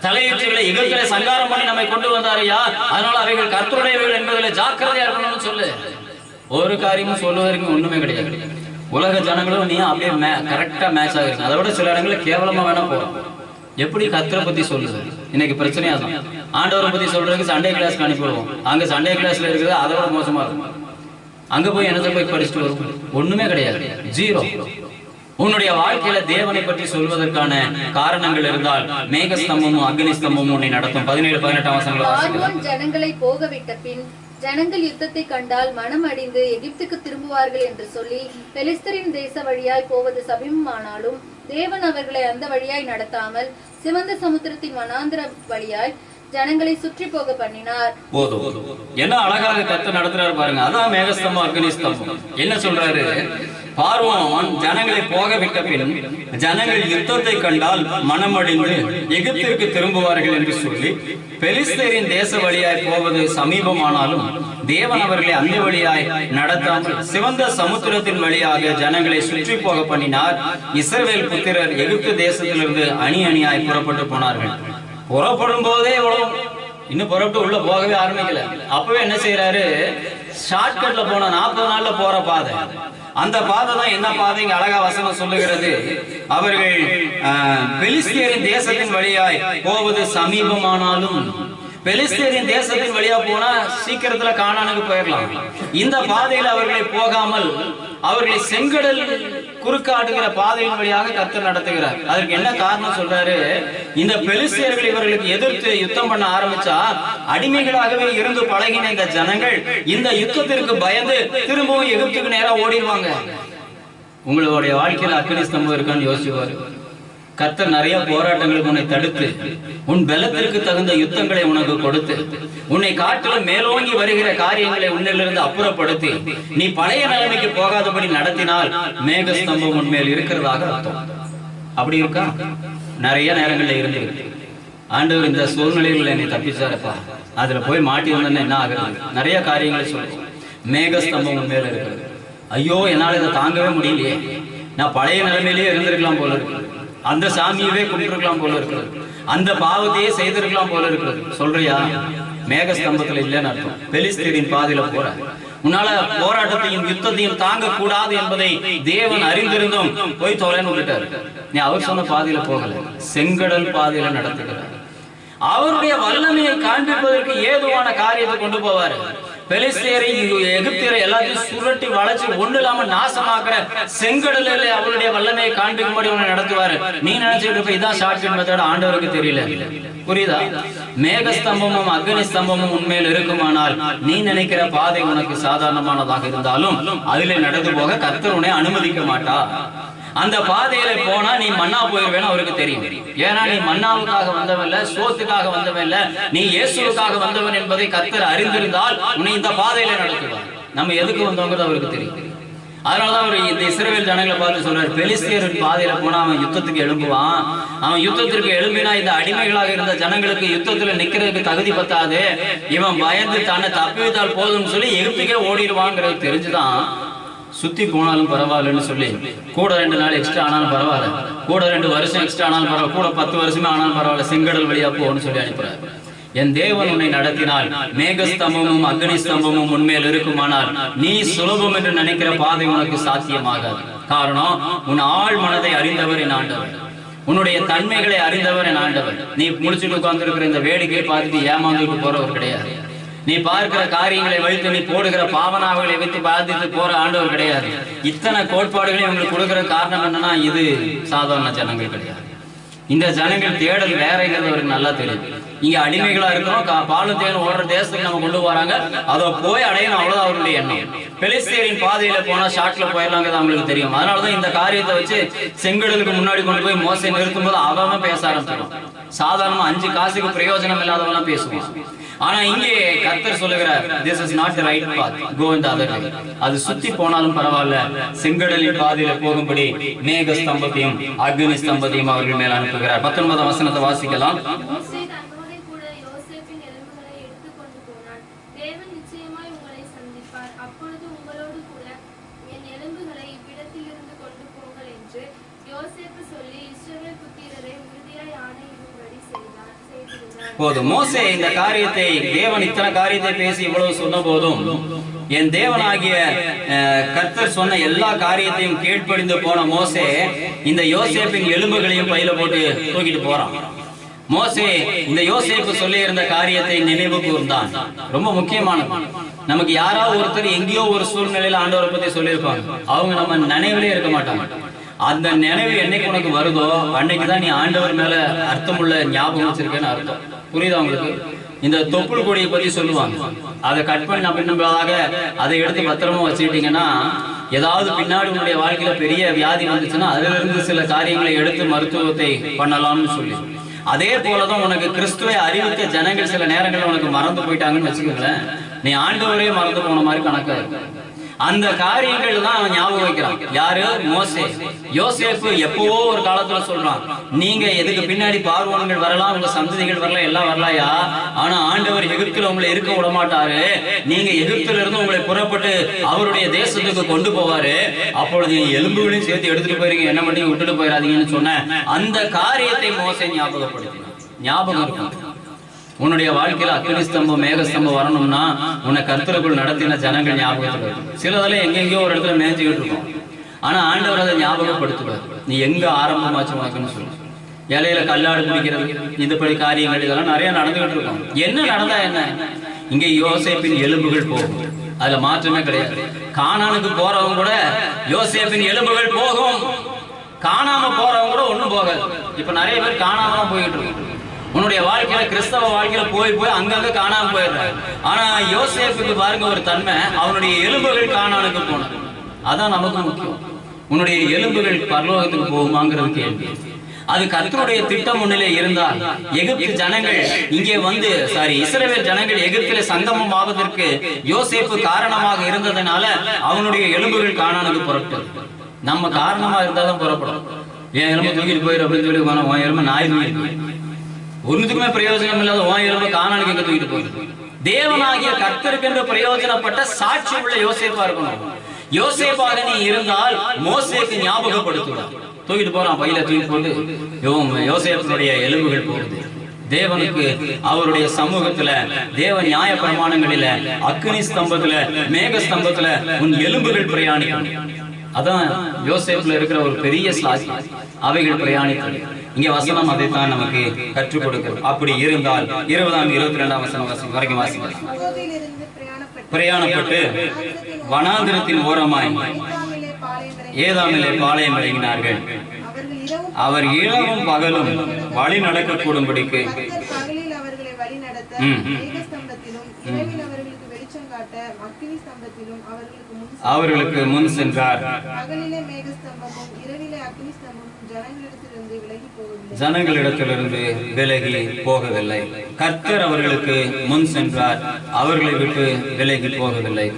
தலையுச்சிகளை எகிப்திலே சங்காரம் பண்ணி நம்மை கொண்டு வந்தாரையா, அதனால அவைகள் கர்த்தருடையவர்கள் என்பதில் ஜாக்கிரதையா இருக்கணும்னு சொல்லு. ஒரு காரியமும் சொல்லுவதற்கு ஒண்ணுமே கிடையாது. உலக ஜனங்களும் நீ அப்படியே கரெக்டா மேட்ச் ஆகிருக்கு. அதை விட சில இடங்களில் கேவலமா வேணா போறோம். எப்படி கர்த்தரை பத்தி சொல்லுது? இன்னைக்கு பிரச்சனையா தான். ஆண்டவரை பத்தி சொல்றதுக்கு சண்டே கிளாஸ்க்கு அனுப்பிடுவோம். அங்க சண்டே கிளாஸ்ல இருக்கிறது அதை விட மோசமா இருக்கும். அங்க போய் என்னத்தை போய் படிச்சுட்டு வரும்? ஒண்ணுமே கிடையாது, ஜீரோ. உன்னுடைய வாழ்க்கையில தேவனை பற்றி சொல்வதற்கான காரணங்கள் இருந்தால் மேகஸ்தம்பமும் அக்னி ஸ்தம்பமும் உன்னை நடத்தும். 17-18 வசனங்கள். ஜனங்களை போக விட்ட பின் ஜனங்கள் யுத்தத்தை கண்டால் மனம் அடிந்து எகிப்துக்கு திரும்புவார்கள் என்று சொல்லி பெலிஸ்தரின் தேச வழியாய் போவது சமீபமானாலும் தேவன் அவர்களை அந்த வழியாய் நடத்தாமல் சிவந்த சமுத்திரத்தின் வனாந்திர வழியாய் ஜனங்களை சுற்றி போக பண்ணினார். போதும். என்ன அழகாக கர்த்தர் நடத்துறாரு பாருங்க. அதான் மேகஸ்தம்பம் அக்னி ஸ்தம்பம். என்ன சொல்றாரு? பார்வோன் ஜனங்களை போக விட்ட பின் ஜனங்கள் யுத்தத்தை கண்டால் மனமடிந்து எகிப்திற்கு திரும்புவார்கள் என்று சொல்லி பெலிஸ்தரின் தேச வழியாய் போவது சமீபமானாலும் தேவன் அவர்களை அந்த வழியாய் நடத்தாமல் சிவந்த சமுத்திரத்தின் வழியாக ஜனங்களை சுற்றி போக பண்ணினார். இஸ்ரவேல் புத்திரர் எகிப்து தேசத்திலிருந்து அணியாய் புறப்பட்டு போனார்கள். புறப்படும் போதே இன்னும் புறப்பட்டு உள்ள போகவே ஆரம்பிக்கல. அப்பவே என்ன செய்யறாரு? ஷார்ட்கட்ல போன 40 நாள்ல போற பாதை, அந்த பாதை தான் என்ன பாதை? இங்க அழகா வசனம் சொல்லுகிறது, அவர்கள் பெலிஸ்தியரின் தேசத்தின் வழியாய் போவது சமீபமானாலும். பெலிஸ்தியரின் தேசத்தின் வழியா போனா சீக்கிரத்துல கானானுக்கு போயிடலாம். இந்த பாதையில் அவர்களை போகாமல் அவர்களை செங்கடல் குறுக்காடுகிற பாதையின் வழியாக கர்த்தர் நடத்துகிறார். அதற்கு என்ன காரணம் சொல்றாரு? இந்த பெலிஸ்தியர்கள் இவர்களுக்கு எதிர்த்து யுத்தம் பண்ண ஆரம்பிச்சா அடிமைகளாகவே இருந்து பழகின இந்த ஜனங்கள் இந்த யுத்தத்திற்கு பயந்து திரும்பவும் எகிப்துக்கு நேரா ஓடிடுவாங்க. உங்களுடைய வாழ்க்கையில அக்னி ஸ்தம்பம் இருக்கான்னு யோசிச்சுவாரு. கர்த்தர் நிறைய போராட்டங்களுக்கு உன்னை தடுத்து உன் பலத்திற்கு தகுந்த யுத்தங்களை உனக்கு கொடுத்து உன்னை காட்டிலும் மேலோங்கி வருகிற காரியங்களை உன்னிலிருந்து அப்புறப்படுத்தி நீ பழைய நிலைமைக்கு போகாதபடி நடத்தினால் மேகஸ்தம்பம் உன்மேல் இருக்கிறதாக அர்த்தம். அப்படி இருக்கா? நிறைய நேரங்கள்ல இருந்து ஆண்டவர் இந்த சூழ்நிலைகள் என்னை தப்பிச்சாரப்பா, அதுல போய் மாட்டி வந்தேன்னு என்ன ஆகுறது? நிறைய காரியங்களை சொல்லுவோம். மேகஸ்தம்பம் உன் மேல இருக்கிறது. ஐயோ, என்னால இதை தாங்கவே முடியலையே, நான் பழைய நிலைமையிலேயே இருந்திருக்கலாம் போல இருக்கு, அந்த சாமியவே கும்பிட்டுருக்கலாம் போல இருக்கிறது, அந்த பாவத்தையே செய்திருக்கலாம் போல இருக்கிறது. சொல்றியா? மேகஸ்தம்பத்துல இல்லைன்னு அர்த்தம். பெலிஸ்தீரின் பாதையில போற உன்னால போராட்டத்தையும் யுத்தத்தையும் தாங்க கூடாது என்பதை தேவன் அறிந்திருந்தும் போய் தொலைன்னு விட்டாரு. நீ அவர் சொன்ன பாதையில போகல, செங்கடல் பாதையில நடத்துகிறார். அவருடைய வல்லமையை காண்பிப்பதற்கு ஏதுவான காரியத்தை கொண்டு போவாரு. பெலிஸ்தியரை எகிப்தியரை எல்லாத்தையும் சுருட்டி வளைச்சு ஒண்ணு இல்லாம நாசமாக்குற செங்கடலில் அவருடைய வல்லமையை காண்பிக்கும்படி உன்னை நடத்துவாரு. நீ நினைச்சிட்டு இருப்ப இதான் ஷார்ட்கட் மெத்தட், ஆண்டவருக்கு தெரியல. புரியுதா? மேகஸ்தம்பமும் அக்னி ஸ்தம்பமும் உண்மையில் இருக்குமானால் நீ நினைக்கிற பாதை உனக்கு சாதாரணமானதாக இருந்தாலும் அதிலே நடந்து போக கர்த்தர் உன்னை அனுமதிக்க மாட்டா. அந்த பாதையில போனா நீ மன்னா போயிருவேன்னு அவருக்கு தெரியும். ஏன்னா நீ மன்னாவுக்காக வந்தவன் இல்ல, சோத்துக்காக வந்தவன் இல்ல, நீ இயேசுவுக்காக வந்தவன் என்பதை கர்த்தர் அறிந்திருந்தால் உன்னை இந்த பாதையில நடத்துவார். நம்ம எதுக்கு வந்தோங்கிறது அவருக்கு தெரியும். அதனாலதான் அவர் இந்த இஸ்ரவேல் ஜனங்களை பார்த்து சொல்றாரு, பெலிஸ்தியரின் பாதையில போனா அவன் யுத்தத்துக்கு எழும்புவான். அவன் யுத்தத்திற்கு எழும்பினா இந்த அடிமைகளாக இருந்த ஜனங்களுக்கு யுத்தத்துல நிக்கிறதுக்கு தகுதி பத்தாது, இவன் பயந்து தன்னை தப்பிவித்தால் போதும்னு சொல்லி எகிப்துக்கே ஓடிடுவாங்கிறது தெரிஞ்சுதான் சுத்தி போனாலும் பரவாயில்லன்னு சொல்லி கூட 2 நாள் எக்ஸ்ட்ரா ஆனாலும் பரவாயில்ல, கூட 2 வருஷம் எக்ஸ்ட்ரா ஆனாலும் பரவாயில்ல, கூட 10 வருஷமே ஆனாலும் பரவாயில்ல, செங்கடல் வழியா போன்னு சொல்லி அனுப்புறாரு. என் தேவன் உன்னை நடத்தினால் மேகஸ்தம்பமும் அக்னி ஸ்தம்பமும் உன்மேல் இருக்குமானால் நீ சுலபம் என்று நினைக்கிற பாதை உனக்கு சாத்தியமாகாது. காரணம், உன் ஆள் மனதை அறிந்தவர் என் ஆண்டவர், உன்னுடைய தன்மைகளை அறிந்தவர் என் ஆண்டவர். நீ முடிச்சுட்டு உட்கார்ந்து இருக்கிற இந்த வேடிக்கை பார்த்துட்டு ஏமாந்துட்டு போறவர் கிடையாது. நீ பார்க்கிற காரியங்களை வைத்து நீ போடுகிற பாவனாவுகளை வைத்து பாதித்து போற ஆண்டவர் கிடையாது. இத்தனை கோட்பாடுகளையும் உங்களுக்கு கொடுக்கிற காரணம் என்னன்னா, இது சாதாரண ஜனங்கள் கிடையாது. இந்த ஜனங்கள் தேடல் வேறங்கிறது அவருக்கு நல்லா தெரியும். இங்க அடிமைகளா இருக்கிறோம், பாலும் தேனும் ஓடுற தேசத்துக்கு நம்ம கொண்டு போறாங்க, அதை போய் அடையணும், அவ்வளவுதான் அவருடைய எண்ணம். பெலிஸ்தியரின் பாதையில போனா ஷார்ட்ல போயிடலாங்கிறது அவங்களுக்கு தெரியும். அதனாலதான் இந்த காரியத்தை வச்சு செங்கடலுக்கு முன்னாடி கொண்டு போய் மோசை நிறுத்தும் போது அவன் பேச ஆரம்பிச்சிடும். சாதாரணமா 5 காசுக்கு பிரயோஜனம் இல்லாதவெல்லாம் பேசுவான். ஆனா இங்கே கர்த்தர் சொல்லுகிறார், this is not the right path, go in the other way. அது சுத்தி போனாலும் பரவாயில்ல, செங்கடலின் பாதையில போகும்படி மேக ஸ்தம்பத்தையும் அக்னி ஸ்தம்பத்தையும் அவர்கள் மேல் அனுப்புகிறார். 19ஆம் வசனத்தை வாசிக்கலாம். மோசே தன்னோடு கூட யோசேப்பின் எலும்புகளை எடுத்துக்கொண்டு போனான். தேவன் நிச்சயமாய் உங்களை சந்திப்பார், அப்பொழுது உங்களோடு கூட என் எலும்புகளை இவ்விடத்திலிருந்து கொண்டு போங்கள் என்று யோசேப்பு சொல்லி இஸ்ரவேல் புத்திரரை உறுதியாய் ஆணையிடும்படி செய்திருந்தார். போதும். மோசே இந்த காரியத்தை, தேவன் இத்தனை காரியத்தை பேசி இவ்வளவு சொன்ன போதும் என் தேவனாகிய கர்த்தர் சொன்ன எல்லா காரியத்தையும் கீழ்ப்படிந்து போன மோசே இந்த யோசேப்பின் எலும்புகளையும் பையில போட்டு தூக்கிட்டு போறான். மோசே இந்த யோசேப்பு சொல்லி இருந்த காரியத்தை நினைவு கூர்ந்தான். ரொம்ப முக்கியமானது. நமக்கு யாராவது ஒருத்தர் எங்கேயோ ஒரு சூழ்நிலையில ஆண்டவரை பத்தி சொல்லியிருப்பாங்க, அவங்க நம்ம நினைவிலே இருக்க மாட்டாங்க. அந்த நினைவு என்னைக்கு உனக்கு வருதோ அன்னைக்குதான் நீ ஆண்டவர் மேல அர்த்தமுள்ள ஞாபகம் வச்சிருக்கேன்னு அர்த்தம். புரியுதா உங்களுக்கு? இந்த தொப்புள் கொடியை பத்தி சொல்லுவாங்க, அதை கட் பண்ண பின்னதாக அதை எடுத்து பத்திரமா வச்சுக்கிட்டீங்கன்னா ஏதாவது பின்னாடி உன்னுடைய வாழ்க்கையில பெரிய வியாதி வந்துச்சுன்னா அதுல இருந்து சில காரியங்களை எடுத்து மருத்துவத்தை பண்ணலாம்னு சொல்லி, அதே போலதான் உனக்கு கிறிஸ்துவை அறிவித்த ஜனங்கள் சில நேரங்களில் உனக்கு மறந்து போயிட்டாங்கன்னு வச்சுக்கோங்களேன், நீ ஆண்டவரே மறந்து போன மாதிரி கணக்கா இருக்கும். அந்த காரியங்கள் தான் அவன் ஞாபகம் வைக்கிறான். யாரு? மோசே. யோசேப்பு எப்பவோ ஒரு காலத்துல சொல்றான், நீங்க எதுக்கு பின்னாடி பார்வோன்கள் வரலாம், உங்க சந்ததிகள் வரலாம், எல்லாம் வரலாயா, ஆனா ஆண்டவர் எகிப்துல உங்களை இருக்க விட மாட்டாரு, நீங்க எகிப்துல இருந்து உங்களை புறப்பட்டு அவருடைய தேசத்துக்கு கொண்டு போவாரு, அப்பொழுது எலும்புகளையும் சேர்த்து எடுத்துட்டு போயிருங்க, என்ன மட்டும் விட்டுட்டு போயிடாதீங்கன்னு சொன்ன அந்த காரியத்தை மோசே ஞாபகப்படுத்தினான். ஞாபகம் இருக்கும். உன்னுடைய வாழ்க்கையில அக்னி ஸ்தம்பம் மேக ஸ்தம்பம் வரணும்னா உன்னை கர்த்தருக்குள் நடத்தின ஜனங்கள் ஞாபகத்துல இருக்கும். சிலதெல்லாம் எங்கெங்கயோ ஒரு இடத்துல மேய்ச்சிக்கிட்டு இருக்கும், ஆனா ஆண்டவர் அதை ஞாபகப்படுத்துவார். நீ எங்க ஆரம்பமாச்சு உனக்குன்னு சொல்லு. இலையில கல்லாடு பிடிக்கிறது, இதுபடி காரியங்கள் இதெல்லாம் நிறைய நடந்துகிட்டு இருக்கும். என்ன நடந்தா என்ன? இங்க யோசேப்பின் எலும்புகள் போகும், அதுல மாற்றமே கிடையாது. கானானுக்கு போறவங்க கூட யோசேப்பின் எலும்புகள் போகும், காணாம போறவங்க கூட ஒண்ணும் போகாது. இப்ப நிறைய பேர் காணாம தான் போயிட்டு இருக்கு. உன்னுடைய வாழ்க்கையில கிறிஸ்தவ வாழ்க்கையில போய் அங்கங்க காணாம போயிடுறாரு. ஆனா யோசேப்புக்கு பாருங்க ஒரு தன்மை, அவனுடைய எலும்புகள் கானானுக்கு போனது. அதான் நமக்கு முக்கியம். உன்னுடைய எலும்புகள் பரலோகத்துக்கு போகுமாங்கிறது கேள்வி. அது கர்த்தருடைய திட்டம் முன்னிலே இருந்தால் எகிப்து ஜனங்கள் இங்கே வந்து இஸ்ரவேல் ஜனங்கள் எகிப்திலே சங்கமம் ஆவதற்கு யோசேப்பு காரணமாக இருந்ததுனால அவனுடைய எலும்புகள் கானானுக்கு புறப்பட்டது. நம்ம காரணமா இருந்தாதான் புறப்படும். என் எலும்பு தூக்கிட்டு போயிரு அப்படின்னு சொல்லி உன் எலும்பு நாய் தூக்கிட்டு போயிரு, ஒன்னுக்குமே பிரயோஜனம் இல்லாத உன் எலும்பு கானானுக்கு எங்க தூக்கிட்டு போயிரு. தேவனாகிய கர்த்தருக்கென்று பிரயோஜனப்பட்ட சாட்சி உள்ள யோசேப்பா இருக்கணும். யோசேப்பாக நீ இருந்தால் மோசேக்கு ஞாபகப்படுத்துவார். தூக்கிட்டு போறான், பையில தூக்கி போட்டு யோசேப்பினுடைய எலும்புகள் போகுது. தேவனுக்கு அவருடைய சமூகத்துல தேவ நியாய பிரமாணங்களில அக்னி ஸ்தம்பத்துல மேக ஸ்தம்பத்துல உன் எலும்புகள் பிரயாணிக்கும். அதான் யோசேப்புல இருக்கிற ஒரு பெரிய சாட்சி. அவைகள் பிரயாணித்தது. இங்க வசனம் அதைத்தான் நமக்கு கற்றுக் கொடுக்கிறது. அப்படி இருந்தால் 20ஆம் 22ஆம் வசனம் வரைக்கும் வாசிக்கலாம். பிரயாணப்பட்டு வனாந்திரத்தின் ஓரமாய் ஏதாமிலே பாளையம் இறங்கினார்கள். அவர் இரவும் பகலும் வழி நடக்க கூடும்படிக்கு அவர்களுக்கு முன் சென்றார். ஜனங்களிடத்திலிருந்து விலகி போகவில்லை. கர்த்தர் அவர்களுக்கு முன் சென்றார், அவர்களை விட்டு விலகி போகவில்லை.